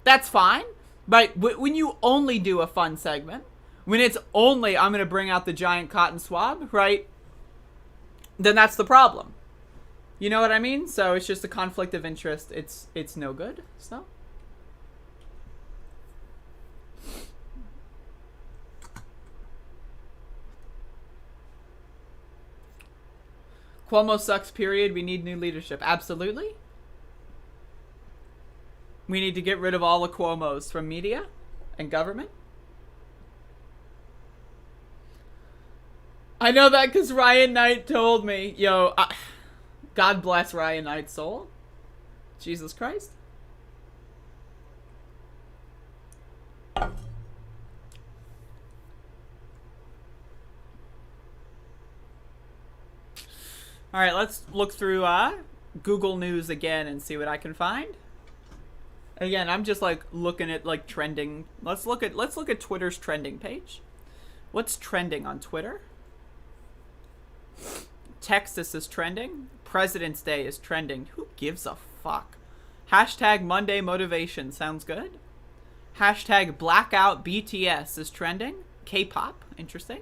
that's fine. But when you only do a fun segment, when it's only, I'm going to bring out the giant cotton swab, right? Then that's the problem. You know what I mean? So it's just a conflict of interest. It's no good. So. Cuomo sucks, period. We need new leadership. Absolutely. We need to get rid of all the Cuomos from media and government. I know that because Ryan Knight told me. Yo, God bless Ryan Knight's soul. Jesus Christ. All right, let's look through Google News again and see what I can find. Again, I'm just like looking at like trending. Let's look at Twitter's trending page. What's trending on Twitter? Texas is trending. President's Day is trending. Who gives a fuck? Hashtag Monday Motivation sounds good. Hashtag Blackout BTS is trending. K-pop, interesting.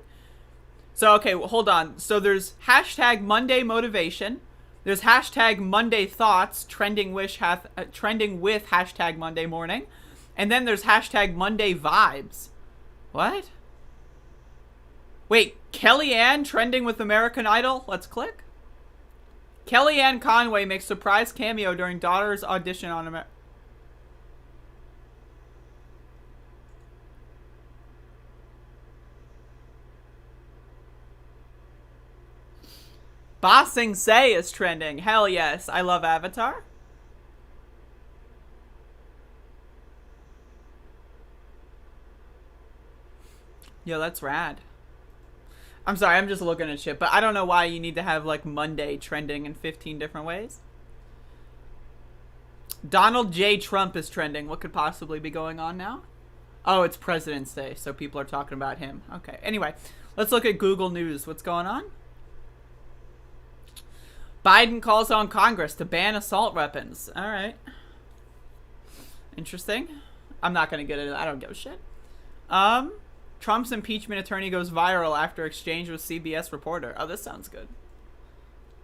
So, okay, well, hold on. So there's hashtag Monday Motivation. There's hashtag Monday Thoughts trending with hashtag Monday Morning. And then there's hashtag Monday Vibes. What? Wait, Kellyanne trending with American Idol? Let's click. Kellyanne Conway makes surprise cameo during daughter's audition on American. Bossing Say is trending. Hell yes. I love Avatar. Yo, that's rad. I'm sorry, I'm just looking at shit, but I don't know why you need to have, like, Monday trending in 15 different ways. Donald J. Trump is trending. What could possibly be going on now? Oh, it's President's Day, so people are talking about him. Okay, anyway, let's look at Google News. What's going on? Biden calls on Congress to ban assault weapons. All right. Interesting. I'm not going to get it. I don't give a shit. Trump's impeachment attorney goes viral after exchange with CBS reporter. Oh, this sounds good.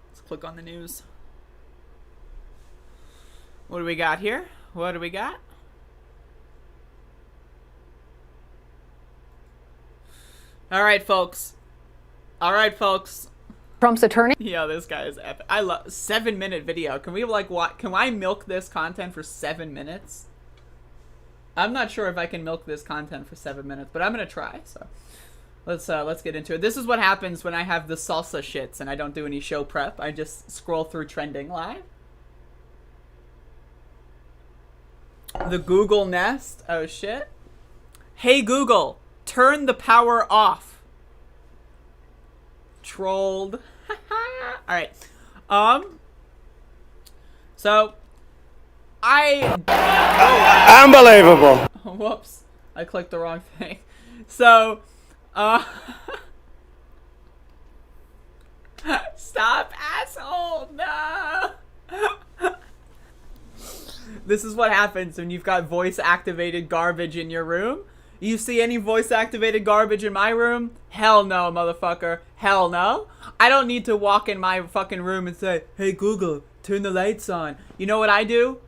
Let's click on the news. What do we got here? What do we got? All right, folks. All right, folks. Trump's attorney. Yeah, this guy is epic. I love 7-minute video. Can we like what? Can I milk this content for 7 minutes? I'm not sure if I can milk this content for 7 minutes, but I'm gonna try. So let's get into it. This is what happens when I have the salsa shits and I don't do any show prep. I just scroll through trending live. The Google Nest. Oh shit. Hey Google, turn the power off. Trolled. All right. So Unbelievable. Whoops. I clicked the wrong thing. So stop, asshole. No. This is what happens when you've got voice activated garbage in your room. You see any voice activated garbage in my room? Hell no, motherfucker. Hell no. I don't need to walk in my fucking room and say, hey Google, turn the lights on. You know what I do?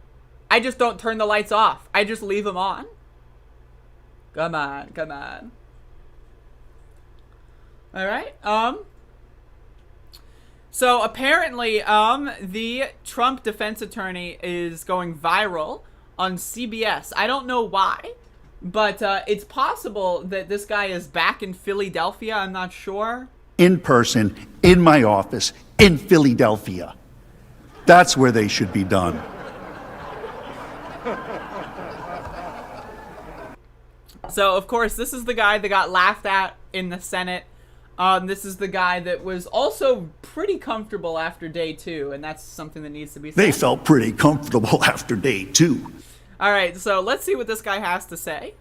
I just don't turn the lights off. I just leave them on. Come on, come on. All right. So apparently, the Trump defense attorney is going viral on CBS. I don't know why, but it's possible that this guy is back in Philadelphia. I'm not sure. In person, in my office, in Philadelphia. That's where they should be done. So, of course, this is the guy that got laughed at in the Senate. This is the guy that was also pretty comfortable after day 2, and that's something that needs to be said. They felt pretty comfortable after day 2. All right, so let's see what this guy has to say.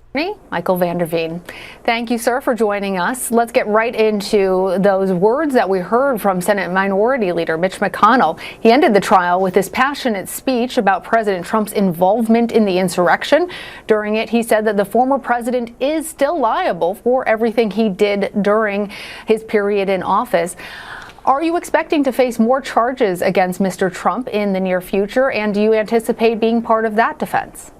Michael Vanderveen. Thank you, sir, for joining us. Let's get right into those words that we heard from Senate Minority Leader Mitch McConnell. He ended the trial with this passionate speech about President Trump's involvement in the insurrection. During it, he said that the former president is still liable for everything he did during his period in office. Are you expecting to face more charges against Mr. Trump in the near future, and do you anticipate being part of that defense?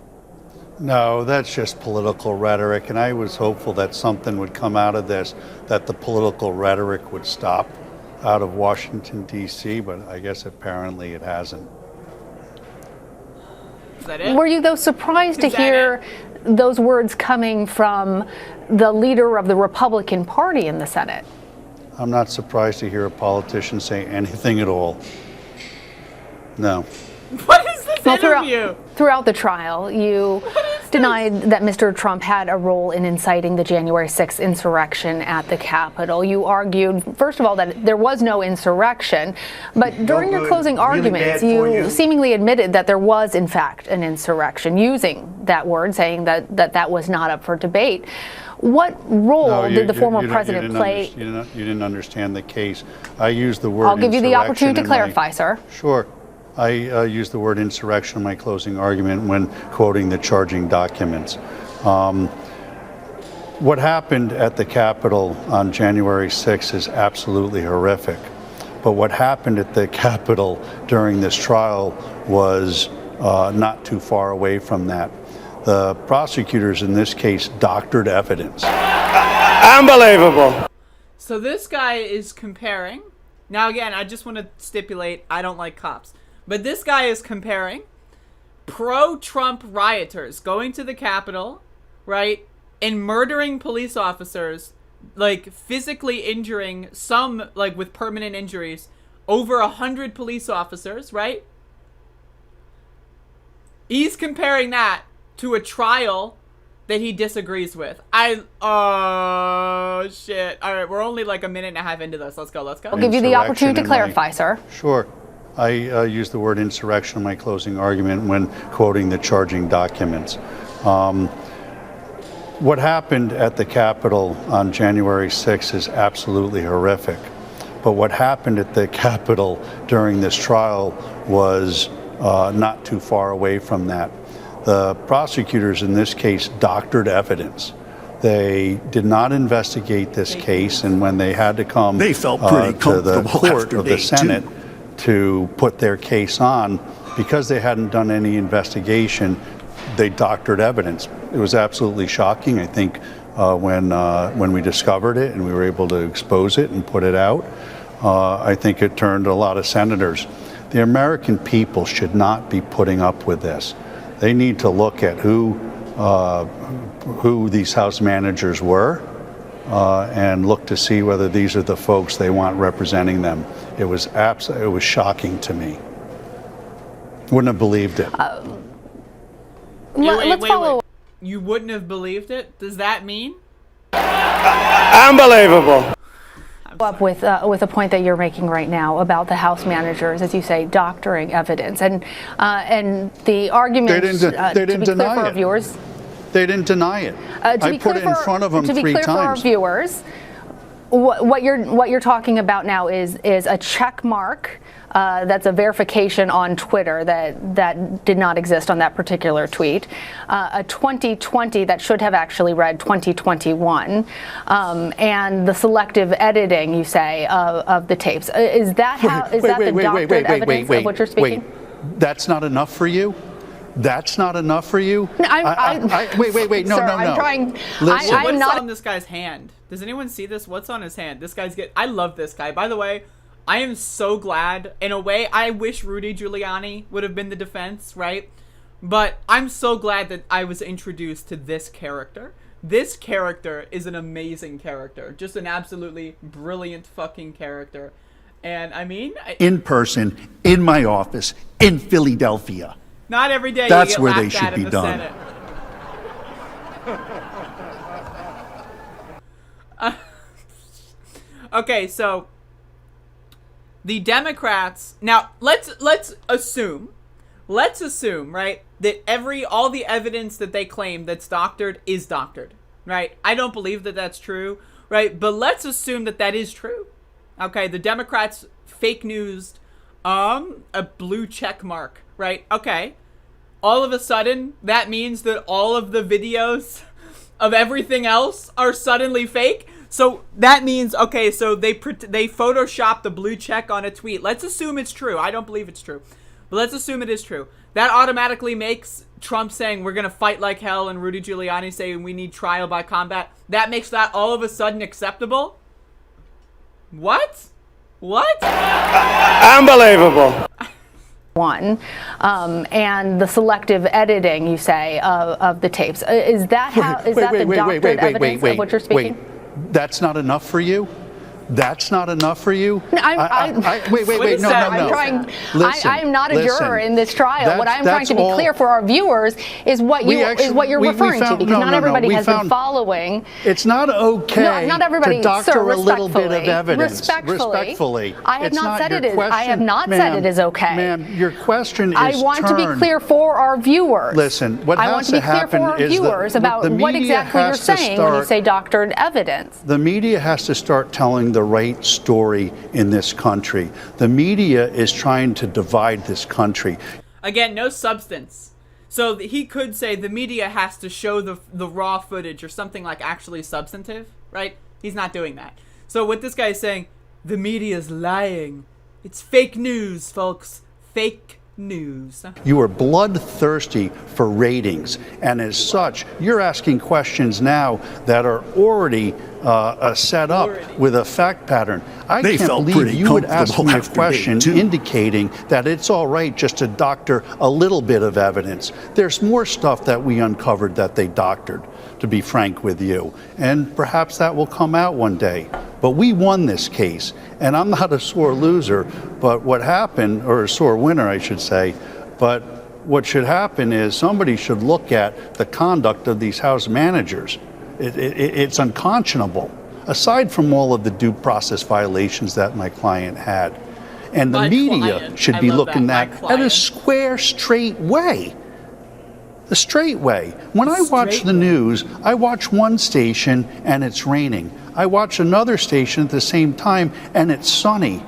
No, that's just political rhetoric, and I was hopeful that something would come out of this, that the political rhetoric would stop out of Washington, D.C., but I guess apparently it hasn't. Is that it? Were you, though, surprised to hear those words coming from the leader of the Republican Party in the Senate? I'm not surprised to hear a politician say anything at all. No. What is this interview? Throughout the trial, you denied that Mr. Trump had a role in inciting the January 6th insurrection at the Capitol. You argued, first of all, that there was no insurrection, but during your closing arguments, you seemingly admitted that there was, in fact, an insurrection, using that word, saying that was not up for debate. What role did the former president play? You didn't understand the case. I used the word I'll give you the opportunity to clarify, sir. Sure. I used the word insurrection in my closing argument when quoting the charging documents. What happened at the Capitol on January 6th is absolutely horrific. But what happened at the Capitol during this trial was not too far away from that. The prosecutors in this case doctored evidence. Unbelievable. So this guy is comparing. Now, again, I just want to stipulate I don't like cops. But this guy is comparing pro-Trump rioters going to the Capitol, right, and murdering police officers, like physically injuring some, like with permanent injuries, over 100 police officers, right? He's comparing that to a trial that he disagrees with. Oh, shit. All right, we're only like a minute and a half into this. Let's go. I'll give you the opportunity to clarify, sir. Sure. I used the word insurrection in my closing argument when quoting the charging documents. What happened at the Capitol on January 6th is absolutely horrific. But what happened at the Capitol during this trial was not too far away from that. The prosecutors in this case doctored evidence. They did not investigate this case, and when they had to come to the court of the Senate to put their case on, because they hadn't done any investigation, they doctored evidence. It was absolutely shocking. I think when we discovered it and we were able to expose it and put it out, I think it turned a lot of senators. The American people should not be putting up with this. They need to look at who these House managers were and look to see whether these are the folks they want representing them. It was shocking to me. Wouldn't have believed it. Let's follow. You wouldn't have believed it? Does that mean? Unbelievable. Up with a point that you're making right now about the House managers, as you say, doctoring evidence, and the argument. They didn't deny it. For our viewers, they didn't deny it. I put it in front of them 3 times. To be clear for our viewers, what you're talking about now is a check mark. That's a verification on Twitter that did not exist on that particular tweet. A 2020 that should have actually read 2021, and the selective editing, you say, of the tapes. Is that how? Is that the doctored evidence of what you're speaking? Wait, that's not enough for you? That's not enough for you? No, wait, no, sir, no. I'm trying. Listen. What's on this guy's hand? Does anyone see this? What's on his hand? This guy's I love this guy. By the way, I am so glad. In a way, I wish Rudy Giuliani would have been the defense, right? But I'm so glad that I was introduced to this character. This character is an amazing character. Just an absolutely brilliant fucking character. And I mean... in person, in my office, in Philadelphia. Not every day That's you get where they laughed should at in be the done. Senate. Okay, so the Democrats, now let's assume, right, that all the evidence that they claim that's doctored is doctored, right? I don't believe that that's true, right? But let's assume that that is true. Okay, the Democrats fake newsed a blue check mark, right? Okay. All of a sudden, that means that all of the videos of everything else are suddenly fake. So that means, okay, so they photoshopped the blue check on a tweet. Let's assume it's true. I don't believe it's true. But let's assume it is true. That automatically makes Trump saying we're going to fight like hell and Rudy Giuliani saying we need trial by combat. That makes that all of a sudden acceptable? What? What? Unbelievable. One, and the selective editing, you say, of the tapes. Is that how? Is that the doctored evidence of what you're speaking? Wait, that's not enough for you? That's not enough for you? Wait, no. I'm not a juror in this trial. What I'm trying to be clear for our viewers is what you're referring to, because not everybody has been following. It's not okay not everybody, to doctor sir, a little bit of evidence. Respectfully. I have not said it is. I have not said it is okay. Ma'am, your question is I want to be clear for our viewers. Listen, what I want to be clear for our viewers about what exactly you're saying when you say doctored evidence. The media has to start telling the right story in this country. The media is trying to divide this country. Again, no substance. So he could say the media has to show the raw footage or something like actually substantive, right? He's not doing that. So what this guy is saying, the media is lying. It's fake news, folks. Fake news. You are bloodthirsty for ratings, and as such, you're asking questions now that are already set up with a fact pattern. I can't believe you would ask me a question indicating that it's all right just to doctor a little bit of evidence. There's more stuff that we uncovered that they doctored, to be frank with you, and perhaps that will come out one day. But we won this case, and I'm not a sore loser, but what happened, or a sore winner, I should say, but what should happen is somebody should look at the conduct of these House managers. It's unconscionable, aside from all of the due process violations that my client had. And the media should be looking at a square, straight way. The straight way. When I watch the news, I watch one station and it's raining. I watch another station at the same time and it's sunny.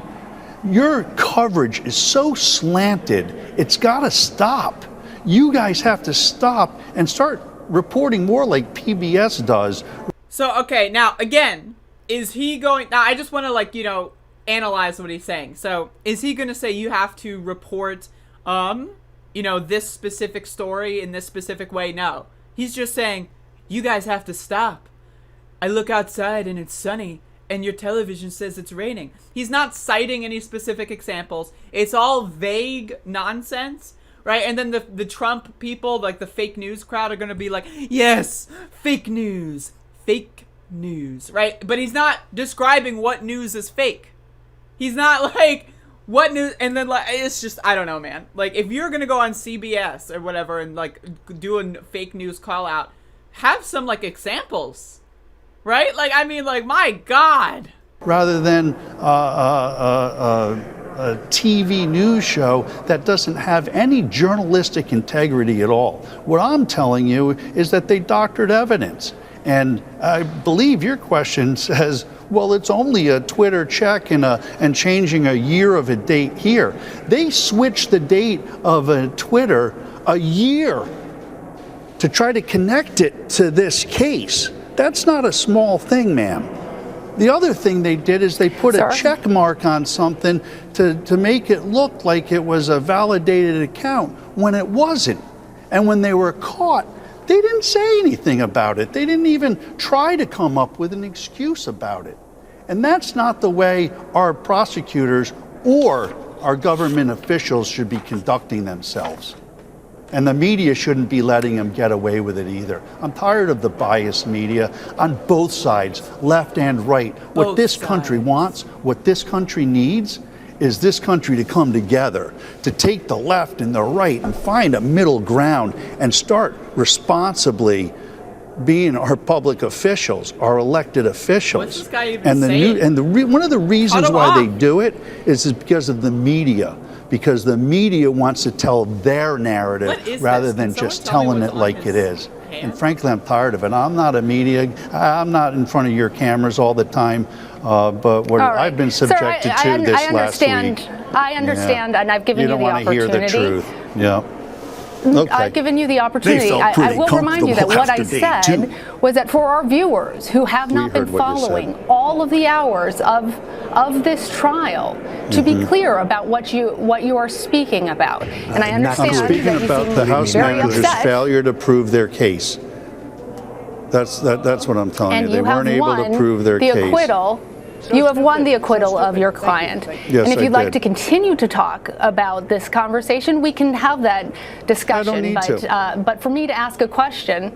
Your coverage is so slanted, it's got to stop. You guys have to stop and start reporting more like PBS does. So, okay, now, again, is he going... Now, I just want to, analyze what he's saying. So, is he going to say you have to report, this specific story in this specific way? No. He's just saying, you guys have to stop. I look outside and it's sunny, and your television says it's raining. He's not citing any specific examples. It's all vague nonsense. Right, and then the Trump people, like the fake news crowd, are going to be like, yes, fake news, right? But he's not describing what news is fake. He's not like, what news, and then it's just, I don't know, man. Like, if you're going to go on CBS or whatever and do a fake news call out, have some examples, right? My God. Rather than a TV news show that doesn't have any journalistic integrity at all. What I'm telling you is that they doctored evidence. And I believe your question says, well, it's only a Twitter check and changing a year of a date here. They switched the date of a Twitter a year to try to connect it to this case. That's not a small thing, ma'am. The other thing they did is they put a check mark on something to make it look like it was a validated account when it wasn't. And when they were caught, they didn't say anything about it. They didn't even try to come up with an excuse about it. And that's not the way our prosecutors or our government officials should be conducting themselves. And the media shouldn't be letting them get away with it either. I'm tired of the biased media on both sides, left and right. What this country wants, what this country needs, is this country to come together, to take the left and the right and find a middle ground and start responsibly being our public officials, our elected officials. What's this guy even and saying? one of the reasons Cut him why off. they do it is because of the media. Because the media wants to tell their narrative What is rather this? than Can someone just tell me telling what's it on like his it is. hand? And frankly, I'm tired of it. I'm not a media. I'm not in front of your cameras all the time. But what All right. I've been Sir, subjected to this last week. I understand, Yeah. and I've given you the don't want to hear opportunity. the truth. Yeah. Okay. I've given you the opportunity. felt I pretty will remind you that comfortable what I after day said two. was that for our viewers who have not been heard what you said. following all of the hours of this trial, to be clear about what you are speaking about. And I understand I'm speaking that you about seem the House very manager's upset. failure to prove their case. That's what I'm telling And you. They you have weren't able won to prove their the case. acquittal. You have won the acquittal of your client. Yes, and if I you'd like did. to continue to talk about this conversation, we can have that discussion. need But for me to ask a question,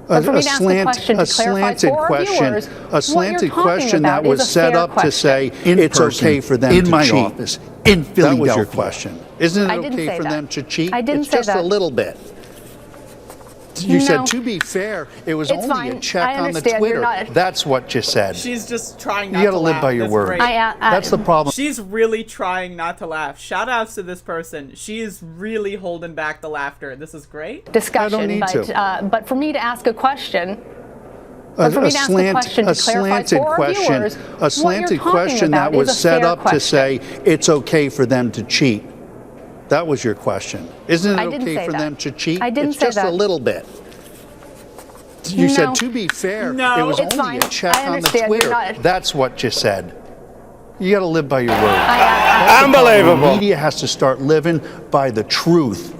A for me to ask a question to clarify slanted for our question, viewers, a what you're slanted talking question that about was is a set fair up to say question. it's okay for them in to my cheat. office in That Philadelphia. was your question. Isn't I it didn't okay say for that. them to cheat? I didn't it's say just that. a little bit. You No. said, to be fair, it was It's only fine. a check I on the understand. Twitter. You're not- That's what you said. She's just trying not You to got to live laugh. by your That's word. great. That's the problem. She's really trying not to laugh. Shout outs to this person. She is really holding back the laughter. This is great. Discussion, need but for me to ask a question, A for me to ask a question to clarify slanted for our question, viewers, a what you're slanted talking question that about was is a set fair up to question. say it's okay for them to cheat. That was your question. Isn't I it didn't okay say for that. them to cheat? I didn't it's say just a that. little bit. You No. said, to be fair, No. it was It's only fine. a check I on the understand. You're Twitter. not- That's what you said. You got to live by your word. Unbelievable. The media has to start living by the truth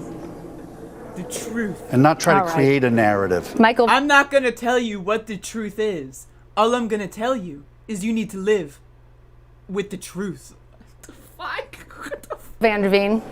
The truth. and not try All to right. create a narrative. Michael, I'm not going to tell you what the truth is. All I'm going to tell you is you need to live with the truth. What the fuck? Vanderveen,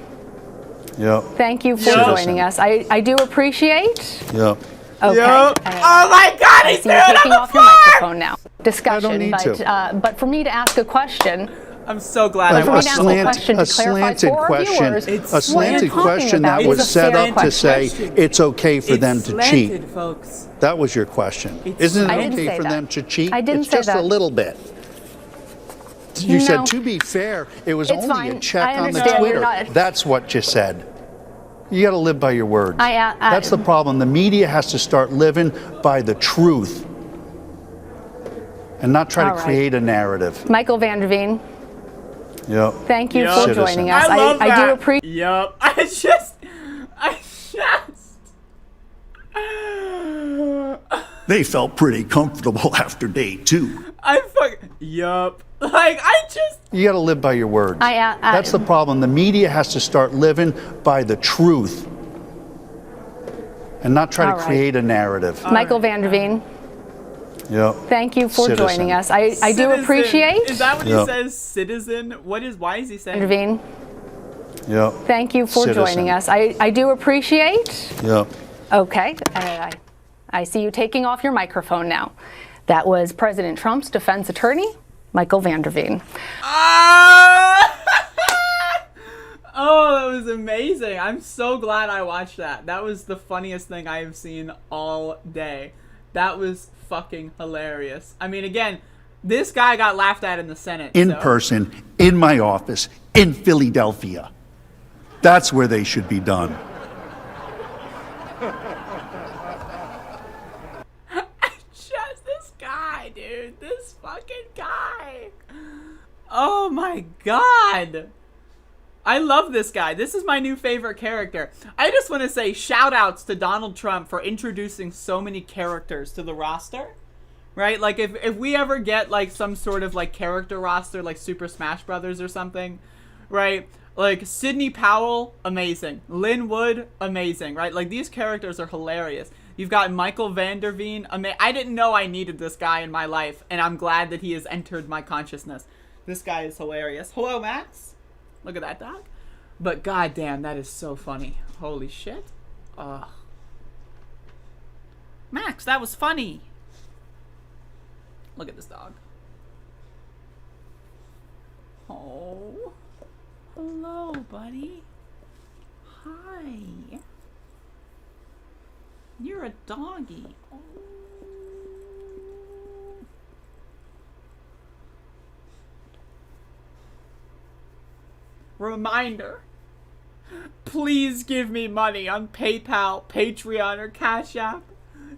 Yep. thank you for Citizen. joining us. I do appreciate. Yep. Okay. Yo. And Oh my God, I he's see you doing it taking on off the your floor! microphone now. Discussion, need but for me to ask a question, I'm so glad I for me watched to ask the whole a question a to clarify slanted for our question, viewers, It's a slanted what you're talking question about that is was a set fair up to say question. it's okay for It's them to slanted, cheat. folks. That was your question. It's Isn't it I didn't okay say for that. them to cheat? I didn't it's say just a that. little bit. You No. said, to be fair, it was It's only fine. a check I on the understand. You're Twitter. not- That's what you said. You got to live by your words. I- That's the problem. The media has to start living by the truth and not try All to right. create a narrative. Michael Vanderveen, Yep. thank you Yup. for Citizen. joining us. I love that. I do appreciate. Yup. I just. They felt pretty comfortable after day two. Yup. Like, I just. You got to live by your words. That's the problem. The media has to start living by the truth and not try All to right. create a narrative. Michael Vanderveen, Yep. thank you for Citizen. joining us. I do Citizen. appreciate. Is that what Yep. he says? Citizen? Why is he saying? Vanderveen, Yep. thank you for Citizen. joining us. I do appreciate. Yep. Okay. I see you taking off your microphone now. That was President Trump's defense attorney, Michael Vanderveen. Oh, that was amazing. I'm so glad I watched that. That was the funniest thing I have seen all day. That was fucking hilarious. I mean, again, this guy got laughed at in the Senate. In so- person, in my office, in Philadelphia. That's where they should be done. Just this guy, dude. This fucking guy. Oh my god. I love this guy. This is my new favorite character. I just want to say shout outs to Donald Trump for introducing so many characters to the roster. Right? Like if we ever get like some sort of like character roster like Super Smash Brothers or something, right? Like Sidney Powell, amazing. Lynn Wood, amazing, right? Like these characters are hilarious. You've got Michael Vanderveen. I didn't know I needed this guy in my life, and I'm glad that he has entered my consciousness. This guy is hilarious. Hello, Max. Look at that dog. But goddamn, that is so funny. Holy shit. Ugh. Max, that was funny. Look at this dog. Oh. Hello, buddy. Hi. You're a doggy. Oh. Reminder. Please give me money on PayPal, Patreon, or Cash App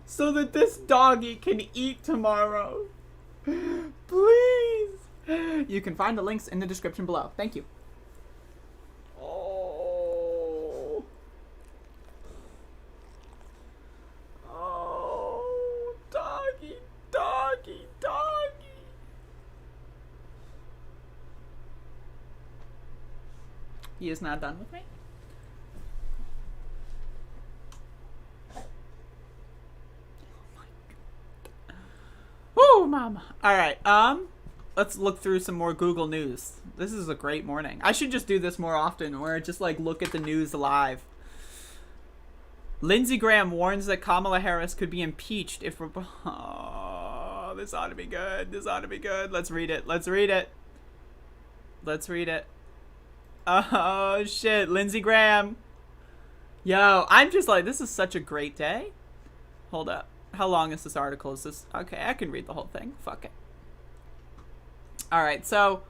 so that this doggy can eat tomorrow. Please. You can find the links in the description below. Thank you. Oh. Oh, doggy, doggy, doggy. He is not done with me. Woo, mama. All right. Let's look through some more Google News. This is a great morning. I should just do this more often, where I just like look at the news live. Lindsey Graham warns that Kamala Harris could be impeached if. Oh, this ought to be good. This ought to be good. Let's read it. Let's read it. Let's read it. Oh shit, Lindsey Graham. Yo, I'm just like, this is such a great day. Hold up. How long is this article? Is this okay? I can read the whole thing. Fuck it. All right, so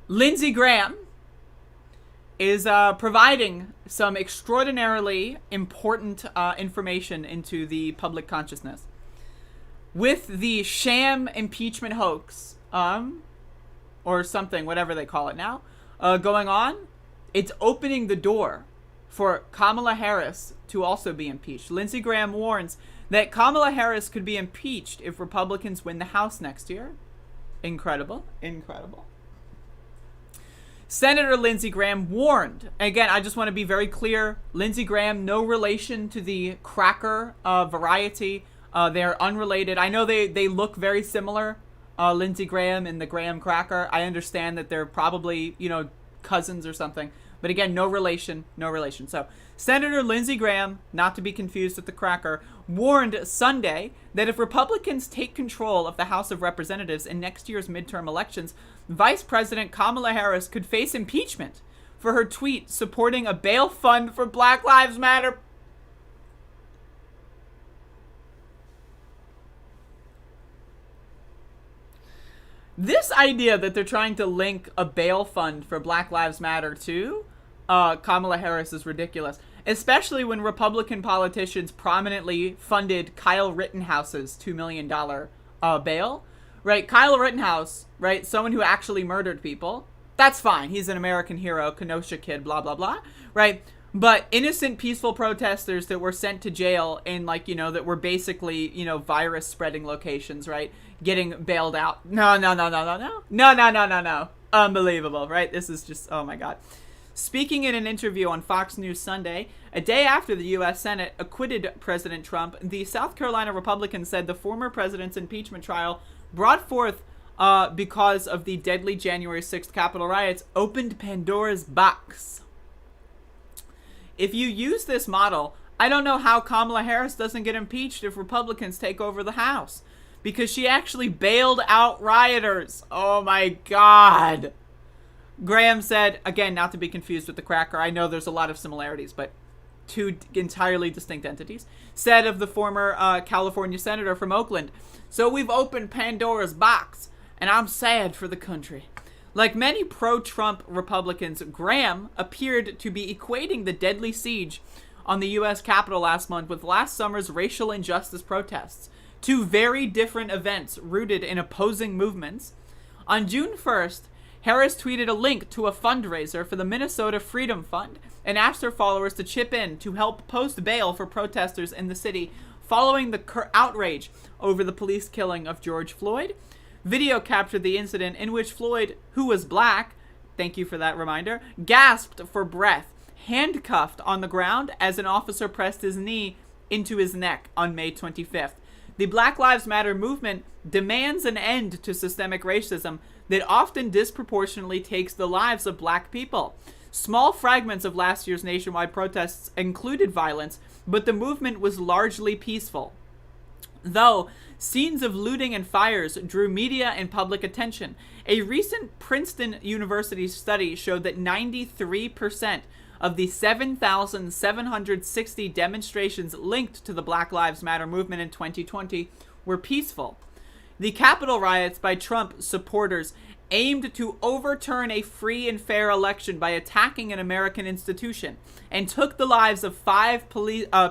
Lindsey Graham is providing some extraordinarily important information into the public consciousness with the sham impeachment hoax, or something, whatever they call it now, going on. It's opening the door for Kamala Harris to also be impeached. Lindsey Graham warns that Kamala Harris could be impeached if Republicans win the House next year. Incredible. Incredible. Senator Lindsey Graham warned. Again, I just want to be very clear. Lindsey Graham, no relation to the cracker variety. They're unrelated. I know they look very similar, Lindsey Graham and the Graham cracker. I understand that they're probably, you know, cousins or something. But again, no relation, no relation. So, Senator Lindsey Graham, not to be confused with the cracker, warned Sunday that if Republicans take control of the House of Representatives in next year's midterm elections, Vice President Kamala Harris could face impeachment for her tweet supporting a bail fund for Black Lives Matter. This idea that they're trying to link a bail fund for Black Lives Matter to Kamala Harris is ridiculous, especially when Republican politicians prominently funded Kyle Rittenhouse's $2 million bail, right? Kyle Rittenhouse, right? Someone who actually murdered people. That's fine. He's an American hero, Kenosha kid, blah, blah, blah, right? But innocent, peaceful protesters that were sent to jail in, like, you know, that were basically, you know, virus spreading locations, right? Getting bailed out. No. Unbelievable, right? This is just, oh my God. Speaking in an interview on Fox News Sunday, a day after the U.S. Senate acquitted President Trump, the South Carolina Republicans said the former president's impeachment trial brought forth because of the deadly January 6th Capitol riots opened Pandora's box. If you use this model, I don't know how Kamala Harris doesn't get impeached if Republicans take over the House, because she actually bailed out rioters. Oh my God. Graham said, again, not to be confused with the cracker, I know there's a lot of similarities, but two entirely distinct entities, said of the former California senator from Oakland, so we've opened Pandora's box, and I'm sad for the country. Like many pro-Trump Republicans, Graham appeared to be equating the deadly siege on the U.S. Capitol last month with last summer's racial injustice protests, two very different events rooted in opposing movements. On June 1st, Harris tweeted a link to a fundraiser for the Minnesota Freedom Fund and asked her followers to chip in to help post bail for protesters in the city following the outrage over the police killing of George Floyd. Video captured the incident in which Floyd, who was black, thank you for that reminder, gasped for breath, handcuffed on the ground as an officer pressed his knee into his neck on May 25th. The Black Lives Matter movement demands an end to systemic racism that often disproportionately takes the lives of black people. Small fragments of last year's nationwide protests included violence, but the movement was largely peaceful. Though scenes of looting and fires drew media and public attention, a recent Princeton University study showed that 93% of the 7,760 demonstrations linked to the Black Lives Matter movement in 2020 were peaceful. The Capitol riots by Trump supporters aimed to overturn a free and fair election by attacking an American institution and took the lives of 5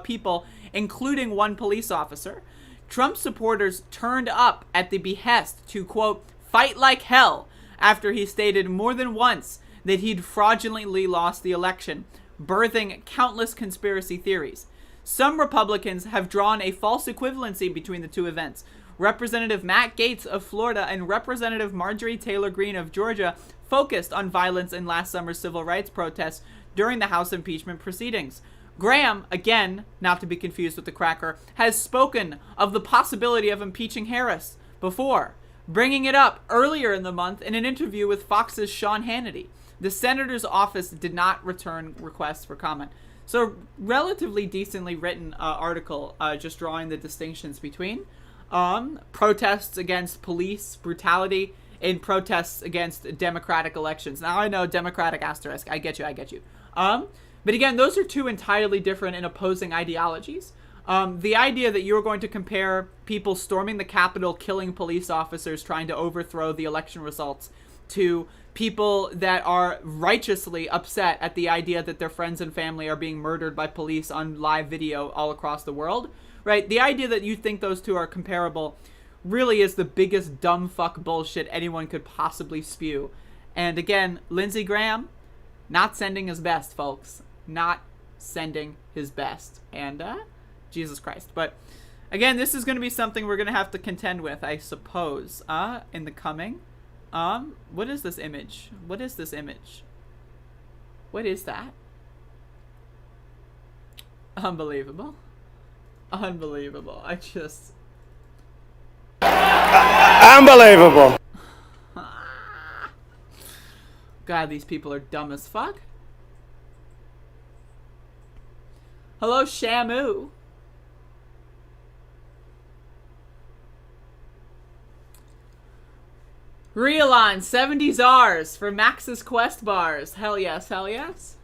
people, including 1 police officer. Trump supporters turned up at the behest to, quote, fight like hell, after he stated more than once that he'd fraudulently lost the election, birthing countless conspiracy theories. Some Republicans have drawn a false equivalency between the two events. Representative Matt Gaetz of Florida and Representative Marjorie Taylor Greene of Georgia focused on violence in last summer's civil rights protests during the House impeachment proceedings. Graham, again, not to be confused with the cracker, has spoken of the possibility of impeaching Harris before, bringing it up earlier in the month in an interview with Fox's Sean Hannity. The senator's office did not return requests for comment. So, relatively decently written article, just drawing the distinctions between protests against police brutality and protests against democratic elections. Now, I know Democratic asterisk. I get you. But again, those are two entirely different and opposing ideologies. The idea that you're going to compare people storming the Capitol, killing police officers, trying to overthrow the election results, to people that are righteously upset at the idea that their friends and family are being murdered by police on live video all across the world, right? The idea that you think those two are comparable really is the biggest dumb fuck bullshit anyone could possibly spew. And again, Lindsey Graham, not sending his best, folks. Not sending his best. And, Jesus Christ. But, again, this is going to be something we're going to have to contend with, I suppose, in the coming. What is this image? What is this image? What is that? Unbelievable. Unbelievable. I just... Unbelievable. God, these people are dumb as fuck. Hello, Shamu. Realon, 70s R's for Max's Quest bars. Hell yes, hell yes.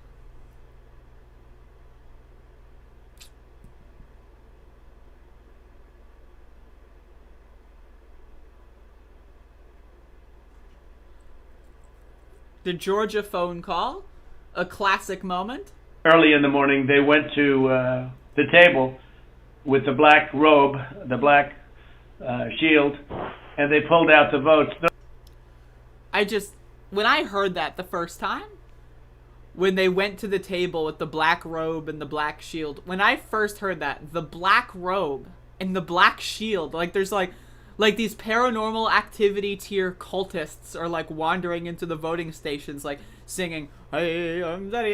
The Georgia phone call, a classic moment. Early in the morning, they went to the table with the black robe, the black shield, and they pulled out the votes. When I heard that the first time, when they went to the table with the black robe and the black shield, when I first heard that, the black robe and the black shield, like there's like these paranormal activity tier cultists are like wandering into the voting stations, like singing, hey, and then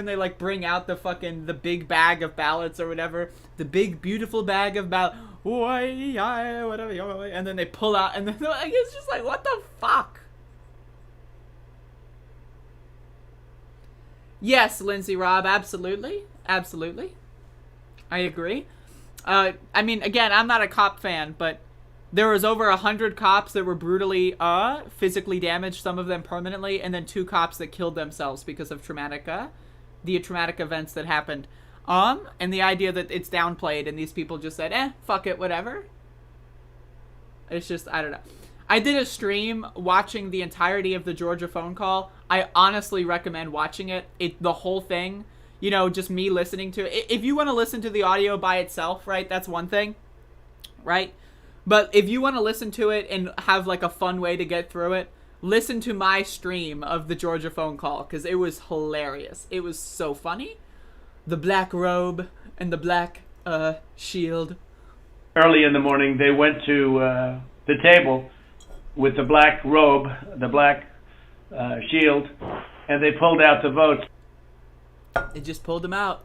they like bring out the big bag of ballots or whatever, the big beautiful bag of ballots, whatever, and then they pull out, and then like, it's just like, what the fuck? Yes, Lindsay Robb, absolutely, I agree. I mean, again, I'm not a cop fan, but there was over 100 cops that were brutally, physically damaged, some of them permanently, and then 2 cops that killed themselves because of the traumatic events that happened. And the idea that it's downplayed and these people just said, fuck it, whatever. It's just, I don't know. I did a stream watching the entirety of the Georgia phone call. I honestly recommend watching it. The whole thing. You know, just me listening to it. If you want to listen to the audio by itself, right, that's one thing, right? But if you want to listen to it and have, like, a fun way to get through it, listen to my stream of the Georgia phone call, because it was hilarious. It was so funny. The black robe and the black shield. Early in the morning, they went to the table with the black robe, the black shield, and they pulled out the votes. It just pulled them out.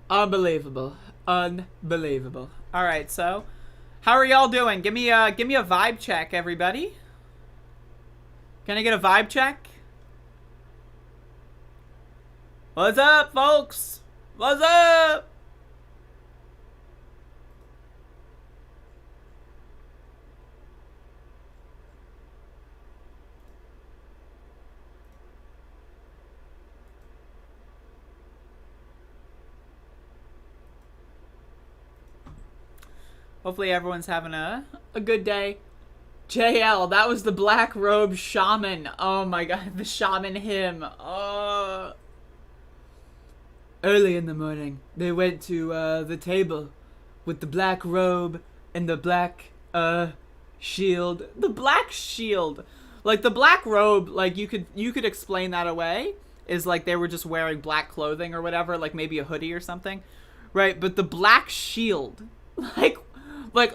Unbelievable. Unbelievable. All right, so how are y'all doing? Give me a vibe check, everybody. Can I get a vibe check? What's up, folks? What's up? Hopefully everyone's having a good day. JL, that was the black robe shaman. Oh my god, the shaman hymn. Early in the morning, they went to the table with the black robe and the black shield. The black shield. Like the black robe, like you could explain that away is like they were just wearing black clothing or whatever, like maybe a hoodie or something. Right? But the black shield, like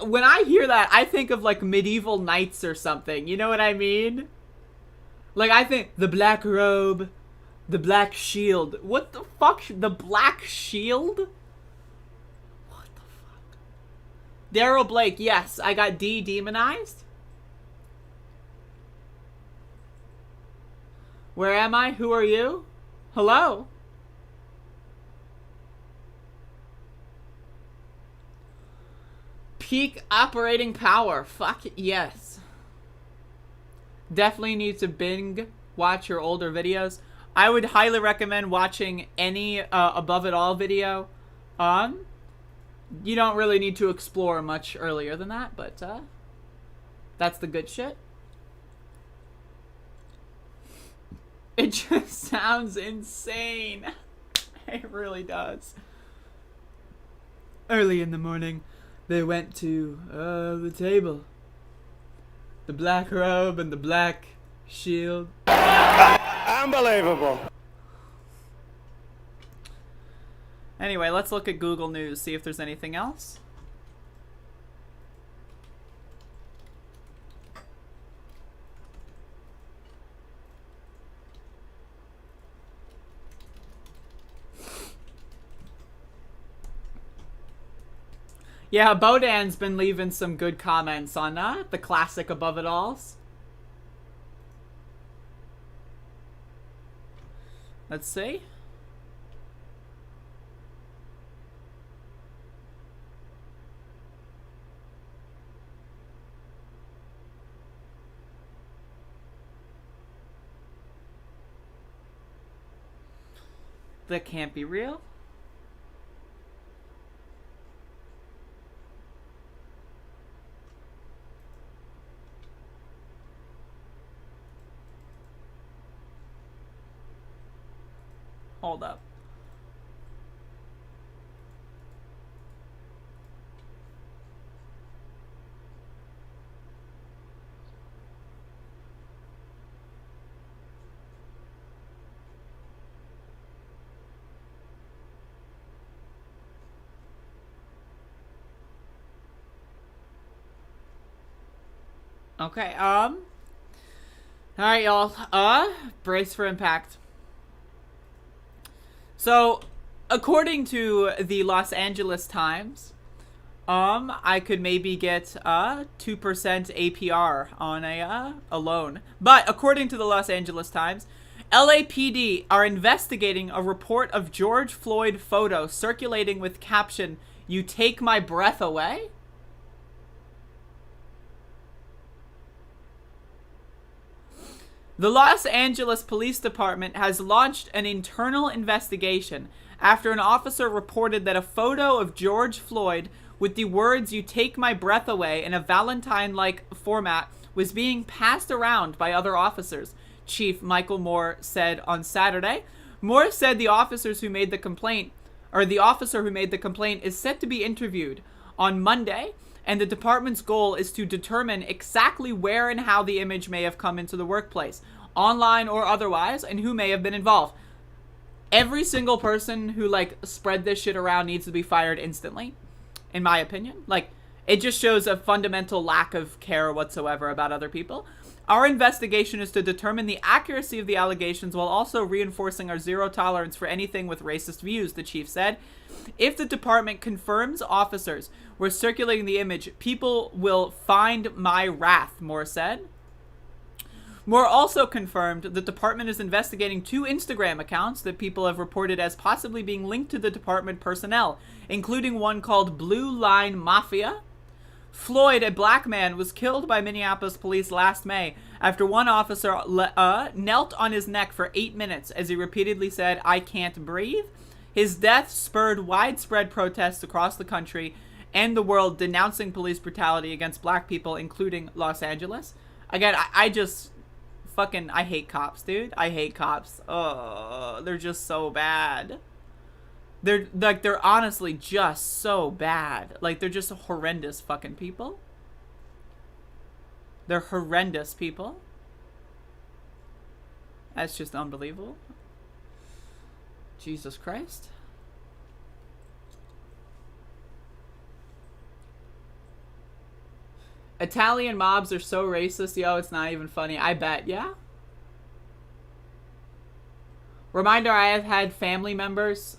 when I hear that, I think of like medieval knights or something. You know what I mean? Like I think the black robe, the black shield. What the fuck? The black shield? What the fuck? Daryl Blake, yes, I got demonized. Where am I? Who are you? Hello? Peak operating power. Fuck yes. Definitely need to binge watch your older videos. I would highly recommend watching any Above It All video. You don't really need to explore much earlier than that, but that's the good shit. It just sounds insane. It really does. Early in the morning, they went to the table. The black robe and the black shield. Unbelievable. Anyway, let's look at Google News, see if there's anything else. Yeah, Bodan's been leaving some good comments on the classic Above It Alls. Let's see. That can't be real. Hold up. Okay, all right, y'all. Brace for impact. So, according to the Los Angeles Times, I could maybe get 2% APR on a loan. But according to the Los Angeles Times, LAPD are investigating a report of George Floyd photo circulating with caption, "You take my breath away?" The Los Angeles Police Department has launched an internal investigation after an officer reported that a photo of George Floyd with the words "You take my breath away" in a Valentine-like format was being passed around by other officers, Chief Michael Moore said on Saturday. Moore said the officer who made the complaint is set to be interviewed on Monday, and the department's goal is to determine exactly where and how the image may have come into the workplace, online or otherwise, and who may have been involved. Every single person who, spread this shit around needs to be fired instantly, in my opinion. It just shows a fundamental lack of care whatsoever about other people. Our investigation is to determine the accuracy of the allegations while also reinforcing our zero tolerance for anything with racist views, the chief said. If the department confirms officers were circulating the image, people will find my wrath, Moore said. Moore also confirmed the department is investigating 2 Instagram accounts that people have reported as possibly being linked to the department personnel, including one called Blue Line Mafia. Floyd, a black man, was killed by Minneapolis police last May after one officer knelt on his neck for 8 minutes as he repeatedly said, "I can't breathe." His death spurred widespread protests across the country and the world denouncing police brutality against black people, including Los Angeles. Again, I just fucking, I hate cops, dude. I hate cops. Oh, they're just so bad. They're honestly just so bad. Like, they're just horrendous fucking people. They're horrendous people. That's just unbelievable. Jesus Christ. Italian mobs are so racist, yo, it's not even funny. I bet, yeah? Reminder, I have had family members,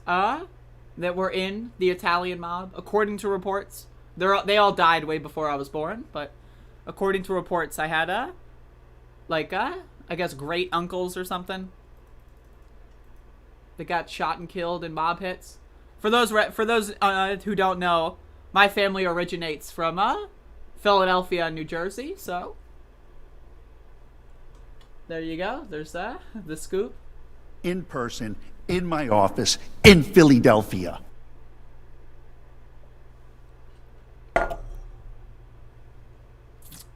that were in the Italian mob, according to reports. They all died way before I was born, but according to reports, I had, I guess great uncles or something that got shot and killed in mob hits. For those who don't know, my family originates from, Philadelphia, New Jersey, so there you go. There's the scoop. In person, in my office, in Philadelphia.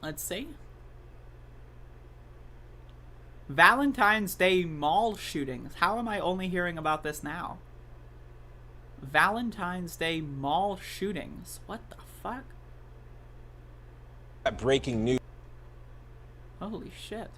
Let's see. Valentine's Day mall shootings. How am I only hearing about this now? Valentine's Day mall shootings. What the fuck? Breaking news. Holy shit.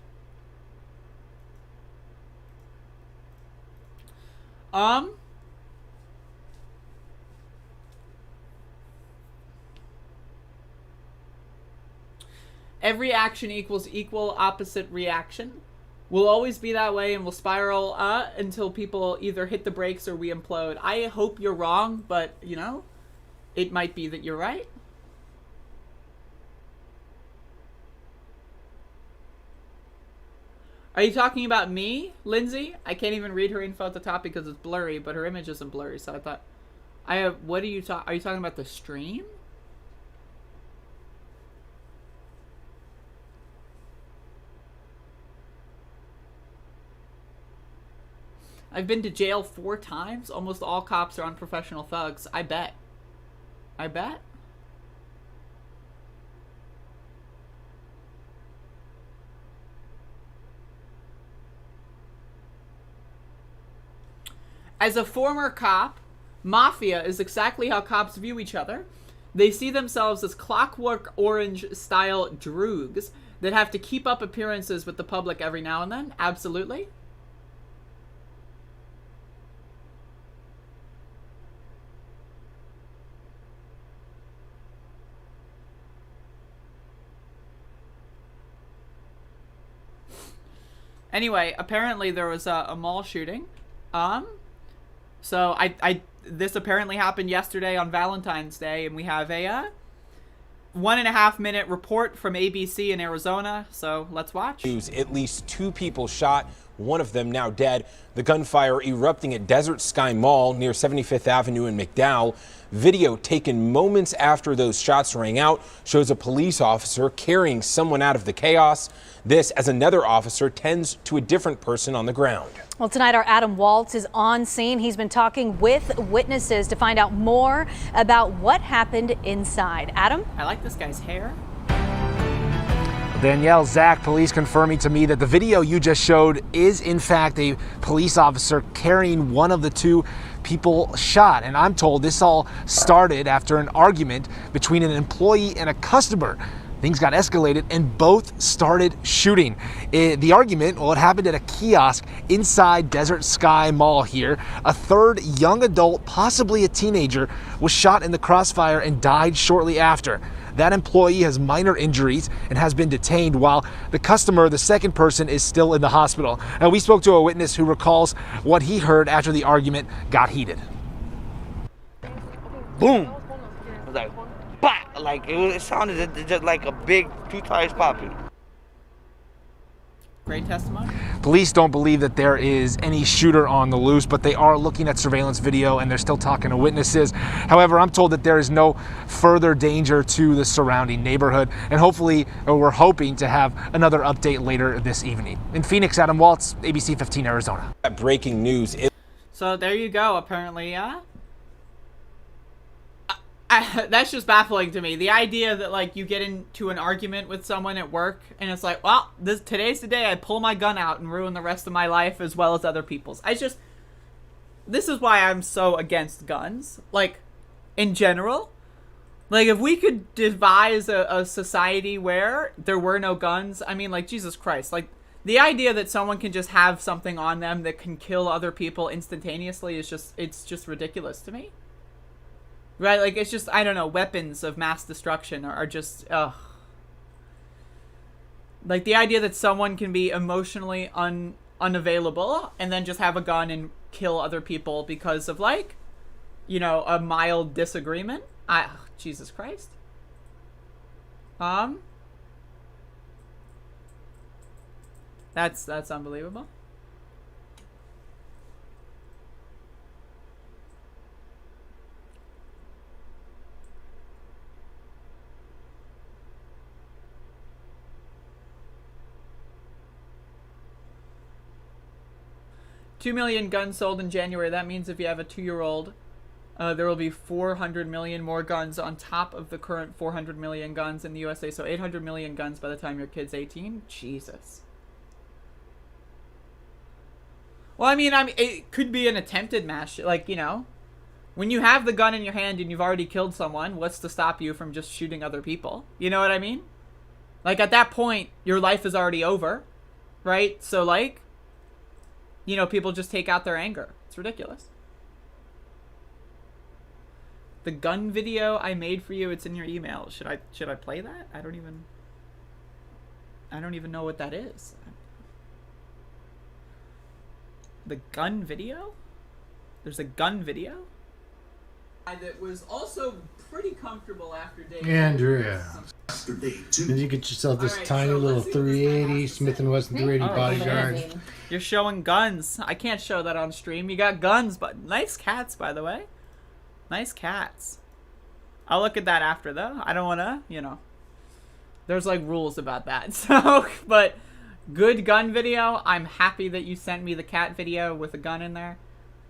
Every action equals equal opposite reaction. Will always be that way and will spiral until people either hit the brakes or we implode. I hope you're wrong, but, you know, it might be that you're right. Are you talking about me, Lindsay? I can't even read her info at the top because it's blurry, but her image isn't blurry, so I thought... what are you talking about the stream? I've been to jail 4 times. Almost all cops are unprofessional thugs. I bet. I bet. As a former cop, mafia is exactly how cops view each other. They see themselves as Clockwork Orange-style droogs that have to keep up appearances with the public every now and then. Absolutely. Anyway, apparently there was a mall shooting. So this apparently happened yesterday on Valentine's Day, and we have a 1.5 minute report from ABC in Arizona. So let's watch. At least 2 people shot, one of them now dead. The gunfire erupting at Desert Sky Mall near 75th Avenue in McDowell. Video taken moments after those shots rang out shows a police officer carrying someone out of the chaos. This as another officer tends to a different person on the ground. Well, tonight our Adam Waltz is on scene. He's been talking with witnesses to find out more about what happened inside. Adam? I like this guy's hair. Danielle, Zach, police confirming to me that the video you just showed is in fact a police officer carrying one of the 2 people shot. And I'm told this all started after an argument between an employee and a customer. Things got escalated and both started shooting. The argument, well, it happened at a kiosk inside Desert Sky Mall here. A 3rd young adult, possibly a teenager, was shot in the crossfire and died shortly after. That employee has minor injuries and has been detained, while the customer, the second person, is still in the hospital. Now, we spoke to a witness who recalls what he heard after the argument got heated. Boom! It was like, bah! Like, it sounded just like a big two tires popping. Great testimony. Police don't believe that there is any shooter on the loose, but they are looking at surveillance video and they're still talking to witnesses. However, I'm told that there is no further danger to the surrounding neighborhood, and hopefully, or we're hoping to have another update later this evening. In Phoenix, Adam Waltz, ABC 15 Arizona. Breaking news. So there you go. Apparently, yeah. That's just baffling to me. The idea that, like, you get into an argument with someone at work and it's like, well, today's the day I pull my gun out and ruin the rest of my life as well as other people's. This is why I'm so against guns. Like, in general. Like, if we could devise a society where there were no guns, I mean, like, Jesus Christ. Like, the idea that someone can just have something on them that can kill other people instantaneously is it's just ridiculous to me. Right, like, it's just, I don't know, weapons of mass destruction are just, ugh. Like, the idea that someone can be emotionally unavailable and then just have a gun and kill other people because of, like, you know, a mild disagreement. Jesus Christ. That's unbelievable. $2 million guns sold in January. That means if you have a 2-year-old, there will be 400 million more guns on top of the current 400 million guns in the USA. So 800 million guns by the time your kid's 18. Jesus. Well, I mean, it could be an attempted mass. Like, you know, when you have the gun in your hand and you've already killed someone, what's to stop you from just shooting other people? You know what I mean? Like, at that point, your life is already over, right? So, like, you know, people just take out their anger. It's ridiculous. The gun video I made for you, it's in your email. Should I play that? I don't even know what that is. The gun video? There's a gun video? That was also pretty comfortable after day. Andrea. Then you get yourself this tiny little 380 Smith & Wesson 380 bodyguard. You're showing guns. I can't show that on stream. You got guns, but nice cats, by the way. Nice cats. I'll look at that after, though. I don't want to, you know. There's, like, rules about that. So, but good gun video. I'm happy that you sent me the cat video with a gun in there.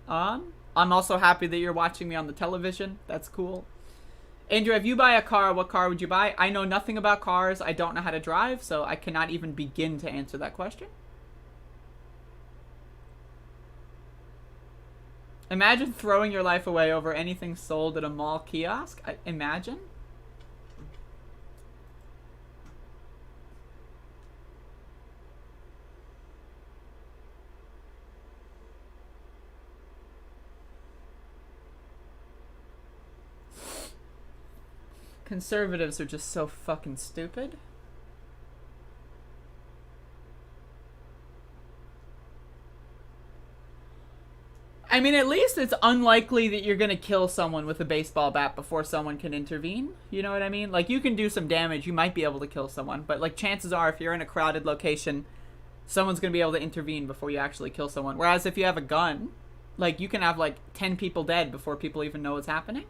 I'm also happy that you're watching me on the television. That's cool. Andrea, if you buy a car, what car would you buy? I know nothing about cars. I don't know how to drive, so I cannot even begin to answer that question. Imagine throwing your life away over anything sold at a mall kiosk. Imagine. Conservatives are just so fucking stupid. I mean, at least it's unlikely that you're gonna kill someone with a baseball bat before someone can intervene. You know what I mean? Like, you can do some damage, you might be able to kill someone, but, like, chances are if you're in a crowded location, someone's gonna be able to intervene before you actually kill someone. Whereas if you have a gun, like, you can have, like, 10 people dead before people even know what's happening.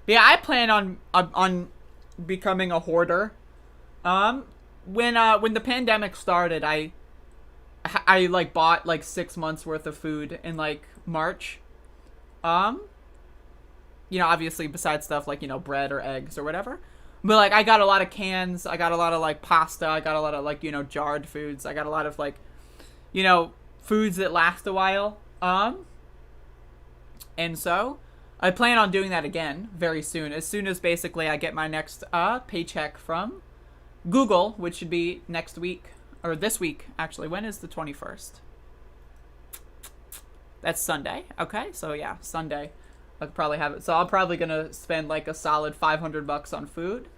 Yeah, I plan on becoming a hoarder. When the pandemic started, I like bought like 6 months worth of food in like March. You know, obviously besides stuff like, you know, bread or eggs or whatever. But like I got a lot of cans, I got a lot of like pasta, I got a lot of like, you know, jarred foods. I got a lot of like, you know, foods that last a while. And so I plan on doing that again very soon. As soon as basically I get my next paycheck from Google, which should be next week, or this week, actually. When is the 21st? That's Sunday. Okay, so yeah, Sunday. I'll probably have it. So I'm probably going to spend like a solid $500 on food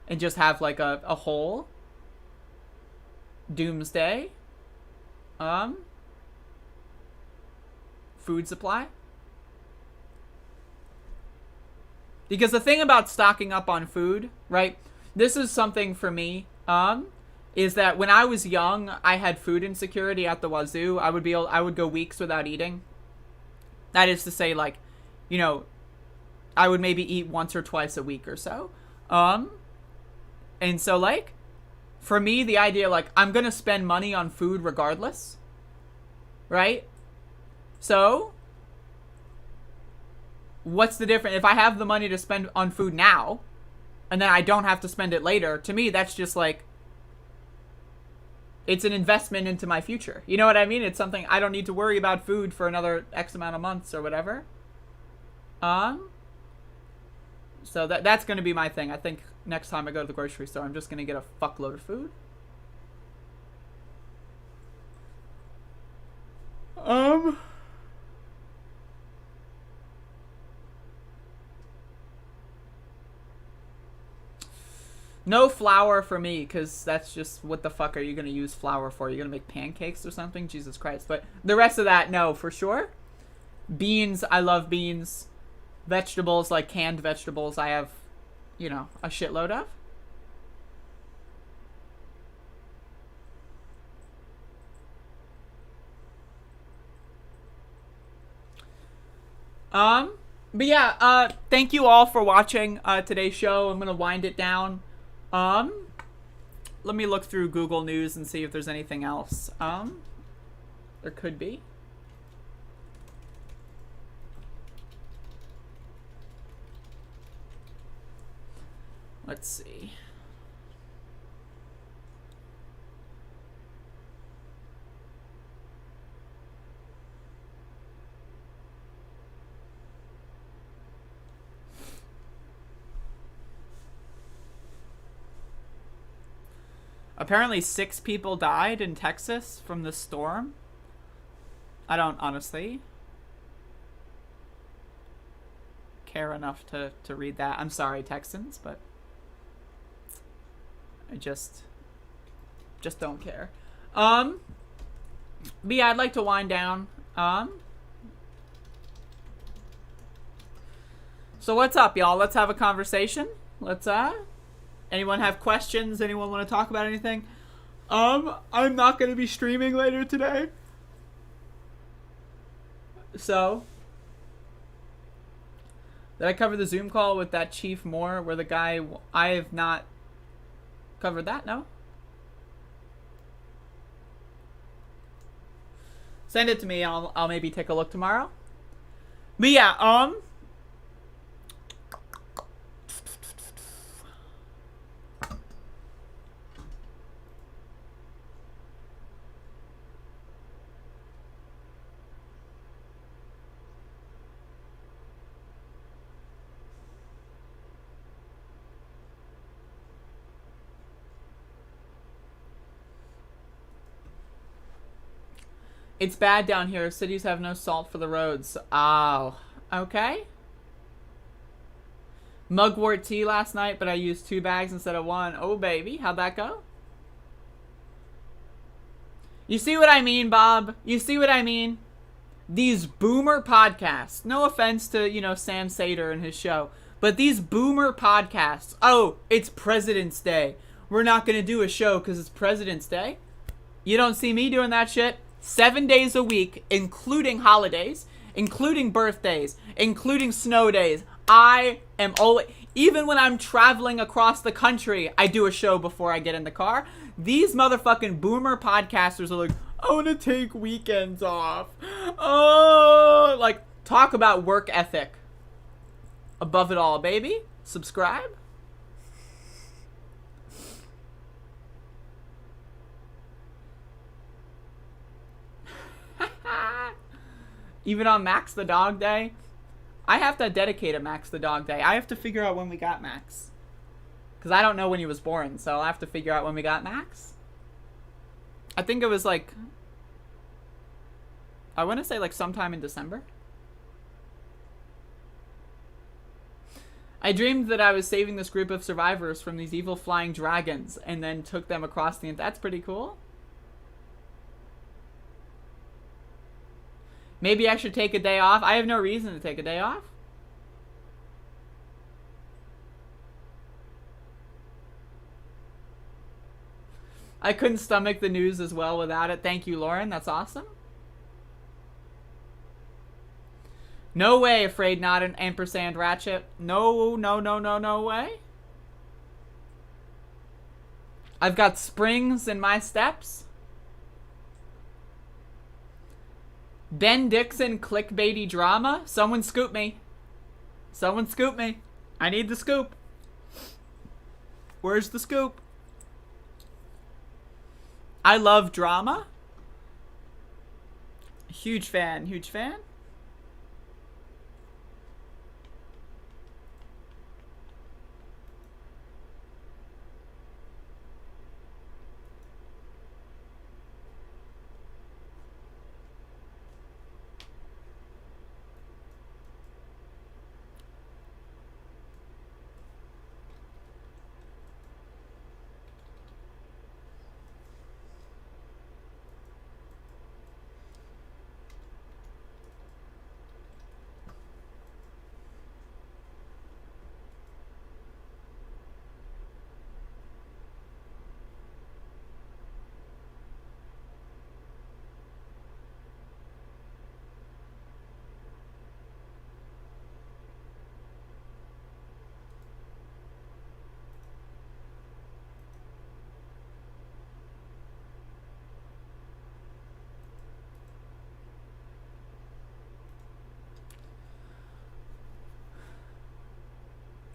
and just have like a whole doomsday food supply. Because the thing about stocking up on food, right? This is something for me, is that when I was young, I had food insecurity at the wazoo. I would go weeks without eating. That is to say, like, you know, I would maybe eat once or twice a week or so. And so, like, for me, the idea, like, I'm going to spend money on food regardless, right? So, what's the difference? If I have the money to spend on food now, and then I don't have to spend it later, to me, that's just, like, it's an investment into my future. You know what I mean? It's something I don't need to worry about food for another X amount of months or whatever. So that's going to be my thing. I think next time I go to the grocery store, I'm just going to get a fuckload of food. No flour for me, because that's just, what the fuck are you going to use flour for? You're going to make pancakes or something? Jesus Christ. But the rest of that, no, for sure. Beans, I love beans. Vegetables, like canned vegetables, I have, you know, a shitload of. But yeah, thank you all for watching today's show. I'm going to wind it down. Let me look through Google News and see if there's anything else. There could be. Let's see. Apparently 6 people died in Texas from the storm. I don't honestly care enough to read that. I'm sorry, Texans, but I just don't care. But yeah, I'd like to wind down. So what's up, y'all? Let's have a conversation. Let's anyone have questions? Anyone want to talk about anything? I'm not going to be streaming later today. So, did I cover the Zoom call with that Chief Moore where the guy, I have not covered that, no? Send it to me, I'll maybe take a look tomorrow. But yeah, it's bad down here. Cities have no salt for the roads. Oh, okay. Mugwort tea last night, but I used 2 bags instead of 1. Oh, baby. How'd that go? You see what I mean, Bob? You see what I mean? These boomer podcasts. No offense to, you know, Sam Sater and his show. But these boomer podcasts. Oh, it's President's Day. We're not going to do a show because it's President's Day. You don't see me doing that shit. 7 days a week, including holidays, including birthdays, including snow days. I am always, even when I'm traveling across the country, I do a show before I get in the car. These motherfucking boomer podcasters are like, I want to take weekends off. Oh, like, talk about work ethic. Above it all, baby. Subscribe. Even on Max the Dog Day, I have to dedicate a Max the Dog Day. I have to figure out when we got Max. Because I don't know when he was born, so I'll have to figure out when we got Max. I think it was like... I want to say like sometime in December. I dreamed that I was saving this group of survivors from these evil flying dragons and then took them across the... That's pretty cool. Maybe I should take a day off. I have no reason to take a day off. I couldn't stomach the news as well without it. Thank you, Lauren. That's awesome. No way, Afraid Not an ampersand Ratchet. No, no, no, no, no way. I've got springs in my steps. Ben Dixon clickbaity drama. Someone scoop me. Someone scoop me. I need the scoop. Where's the scoop? I love drama. Huge fan. Huge fan.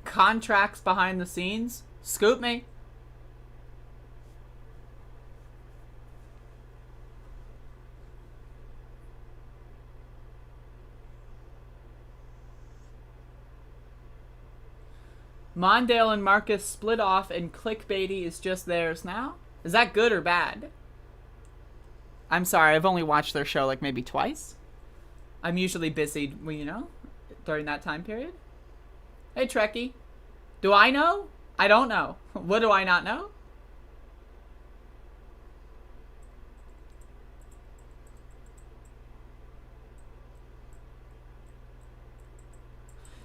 Contracts behind the scenes. Scoop me. Mondale and Marcus split off and clickbaity is just theirs now. Is that good or bad? I'm sorry, I've only watched their show like maybe twice. I'm usually busy, you know, during that time period. Hey, Trekkie. Do I know? I don't know. What do I not know?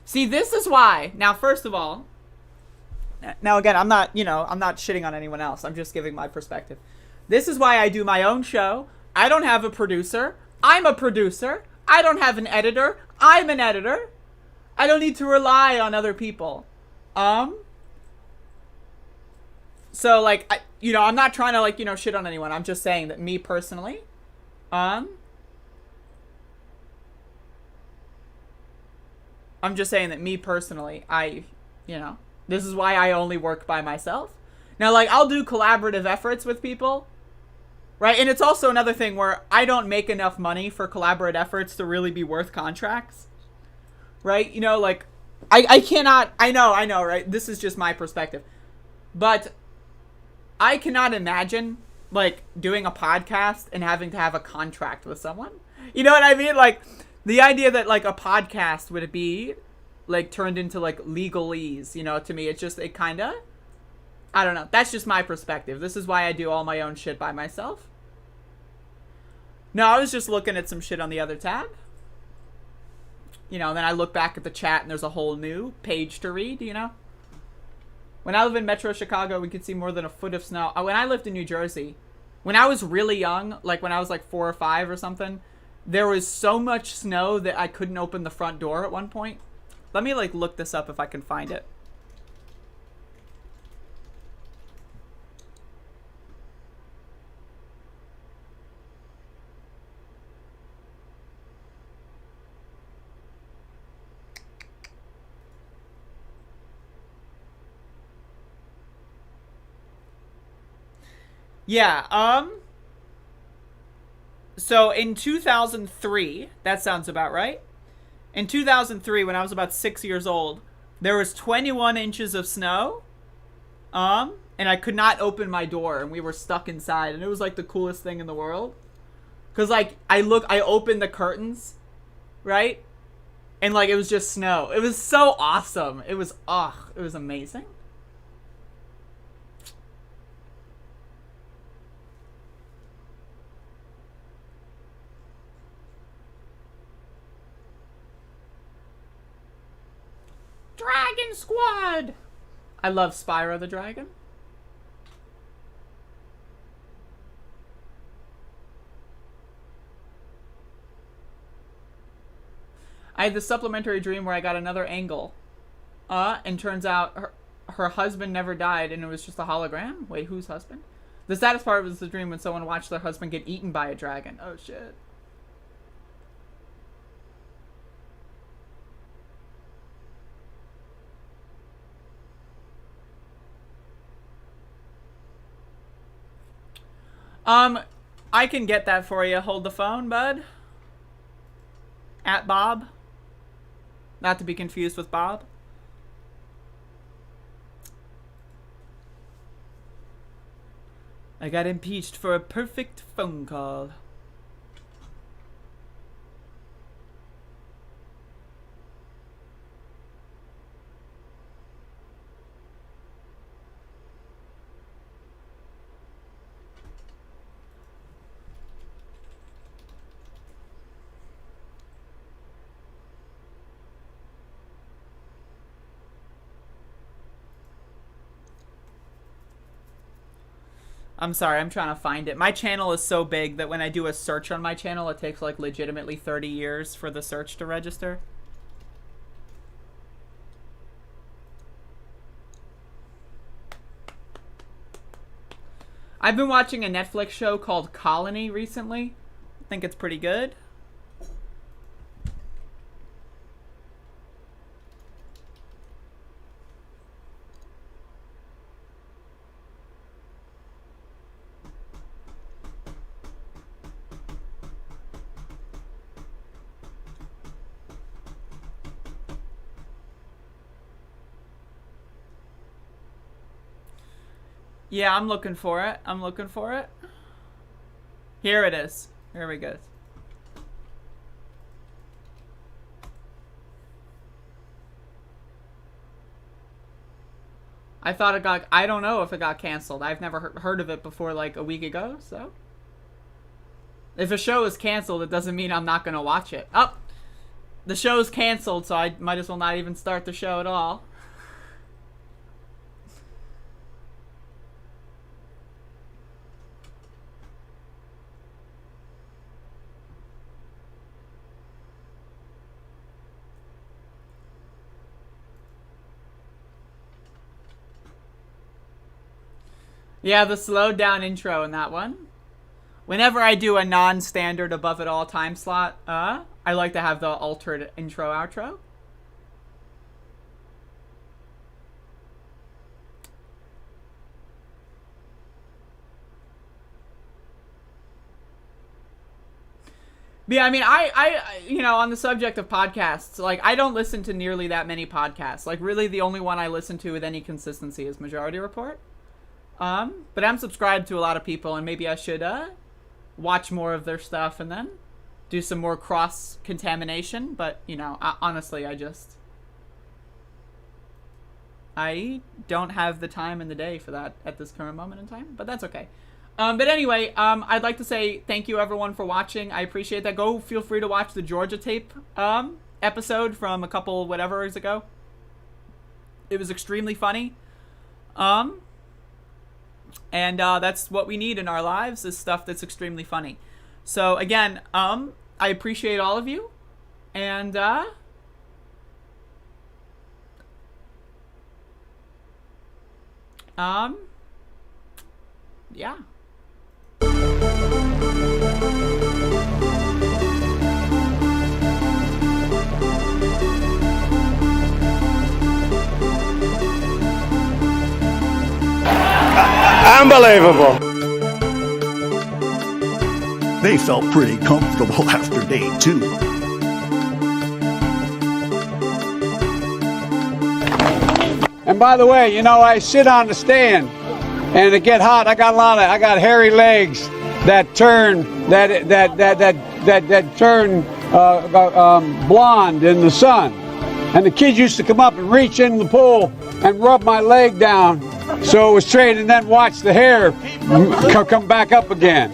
See, this is why. Now, first of all, now again, I'm not, you know, I'm not shitting on anyone else. I'm just giving my perspective. This is why I do my own show. I don't have a producer. I'm a producer. I don't have an editor. I'm an editor. I don't need to rely on other people. So, like, you know, I'm not trying to, like, you know, shit on anyone. I'm just saying that me personally, I'm just saying that me personally, you know, this is why I only work by myself. Now, like, I'll do collaborative efforts with people, right? And it's also another thing where I don't make enough money for collaborative efforts to really be worth contracts, right? You know, like, I cannot, I know, right? This is just my perspective. But I cannot imagine, like, doing a podcast and having to have a contract with someone. You know what I mean? Like, the idea that, like, a podcast would be, like, turned into, like, legalese, you know, to me, it's just, it kind of, I don't know. That's just my perspective. This is why I do all my own shit by myself. No, I was just looking at some shit on the other tab. You know, then I look back at the chat and there's a whole new page to read, you know? When I live in Metro Chicago, we could see more than a foot of snow. When I lived in New Jersey, when I was really young, like when I was like 4 or 5 or something, there was so much snow that I couldn't open the front door at one point. Let me like look this up if I can find it. Yeah, so in 2003, that sounds about right. In 2003, when I was about 6 years old, there was 21 inches of snow. And I could not open my door, and we were stuck inside, and it was like the coolest thing in the world. Cause like I opened the curtains, right? And like it was just snow. It was so awesome. It was amazing. Dragon Squad! I love Spyro the Dragon. I had the supplementary dream where I got another angle. And turns out her husband never died and it was just a hologram. Wait, whose husband? The saddest part was the dream when someone watched their husband get eaten by a dragon. Oh, shit. I can get that for you. Hold the phone, bud. At Bob. Not to be confused with Bob. I got impeached for a perfect phone call. I'm sorry, I'm trying to find it. My channel is so big that when I do a search on my channel, it takes like legitimately 30 years for the search to register. I've been watching a Netflix show called Colony recently. I think it's pretty good. Yeah, I'm looking for it. I'm looking for it. Here it is. Here we go. I thought it got... I don't know if it got canceled. I've never heard of it before like a week ago, so... If a show is canceled, it doesn't mean I'm not going to watch it. Oh! The show's canceled, so I might as well not even start the show at all. Yeah, the slowed down intro in that one. Whenever I do a non-standard above it all time slot, I like to have the altered intro outro. But yeah, I mean, I you know, on the subject of podcasts, like, I don't listen to nearly that many podcasts. Like, really, the only one I listen to with any consistency is Majority Report. But I'm subscribed to a lot of people, and maybe I should, watch more of their stuff and then do some more cross-contamination. But, you know, honestly, I don't have the time in the day for that at this current moment in time, but that's okay. But anyway, I'd like to say thank you, everyone, for watching. I appreciate that. Go feel free to watch the Georgia tape episode from a couple whatevers ago. It was extremely funny. And that's what we need in our lives, is stuff that's extremely funny. So again, I appreciate all of you, and yeah. Unbelievable. They felt pretty comfortable after day 2. And by the way, you know, I sit on the stand and it get hot. I got hairy legs that turn turn blonde in the sun. And the kids used to come up and reach in the pool and rub my leg down so it was straight, and then watch the hair come back up again.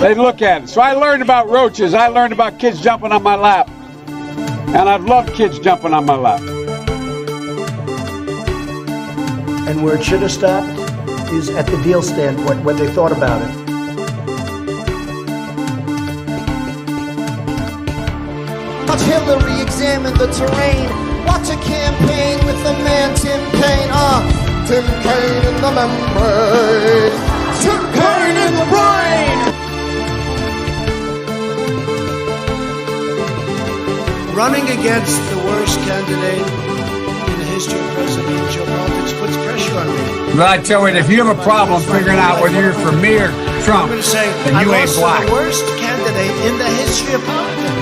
They'd look at it. So I learned about roaches. I learned about kids jumping on my lap. And I've loved kids jumping on my lap. And where it should have stopped is at the deal standpoint, when they thought about it. Watch Hillary examine the terrain. Watch a campaign with the man Tim Kaine. Tim Kaine in the membrane. Tim Kaine in the brain. Running against the worst candidate in the history of presidential politics puts pressure on me. But I tell you, if you have a problem figuring out whether you're for me or Trump, I'm going to say, then you ain't black. the worst candidate in the history of politics.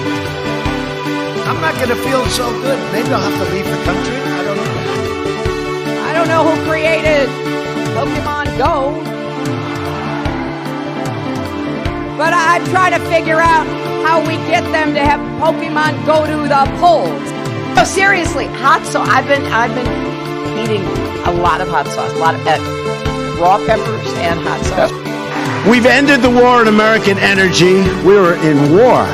I'm not going to feel so good. Maybe I'll have to leave the country. I don't know. I don't know who created Pokemon Go, but I'm trying to figure out how we get them to have Pokemon go to the polls. No, seriously, hot sauce. I've been eating a lot of hot sauce, a lot of raw peppers and hot sauce. We've ended the war on American energy. We were in war.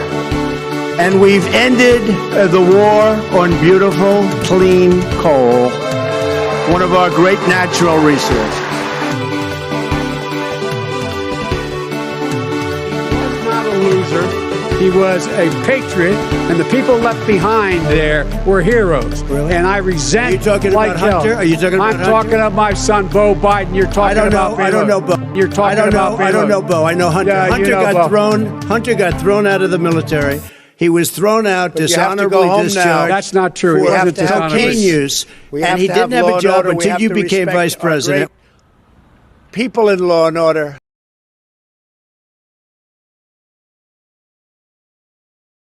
And we've ended the war on beautiful, clean coal, one of our great natural resources. He was not a loser. He was a patriot, and the people left behind there were heroes. Really? And I resent. Are you talking like about Hunter? Are you talking about I'm talking about my son, Bo Biden. You're talking about Beto. I don't know Bo. You're talking about Beto. I don't know Bo. I know Hunter. Yeah, Hunter you know got Bo. Hunter got thrown out of the military. He was thrown out, dishonorably discharged. That's not true. For He wasn't cocaine use, and he didn't have a job until you became vice president. People in law and order.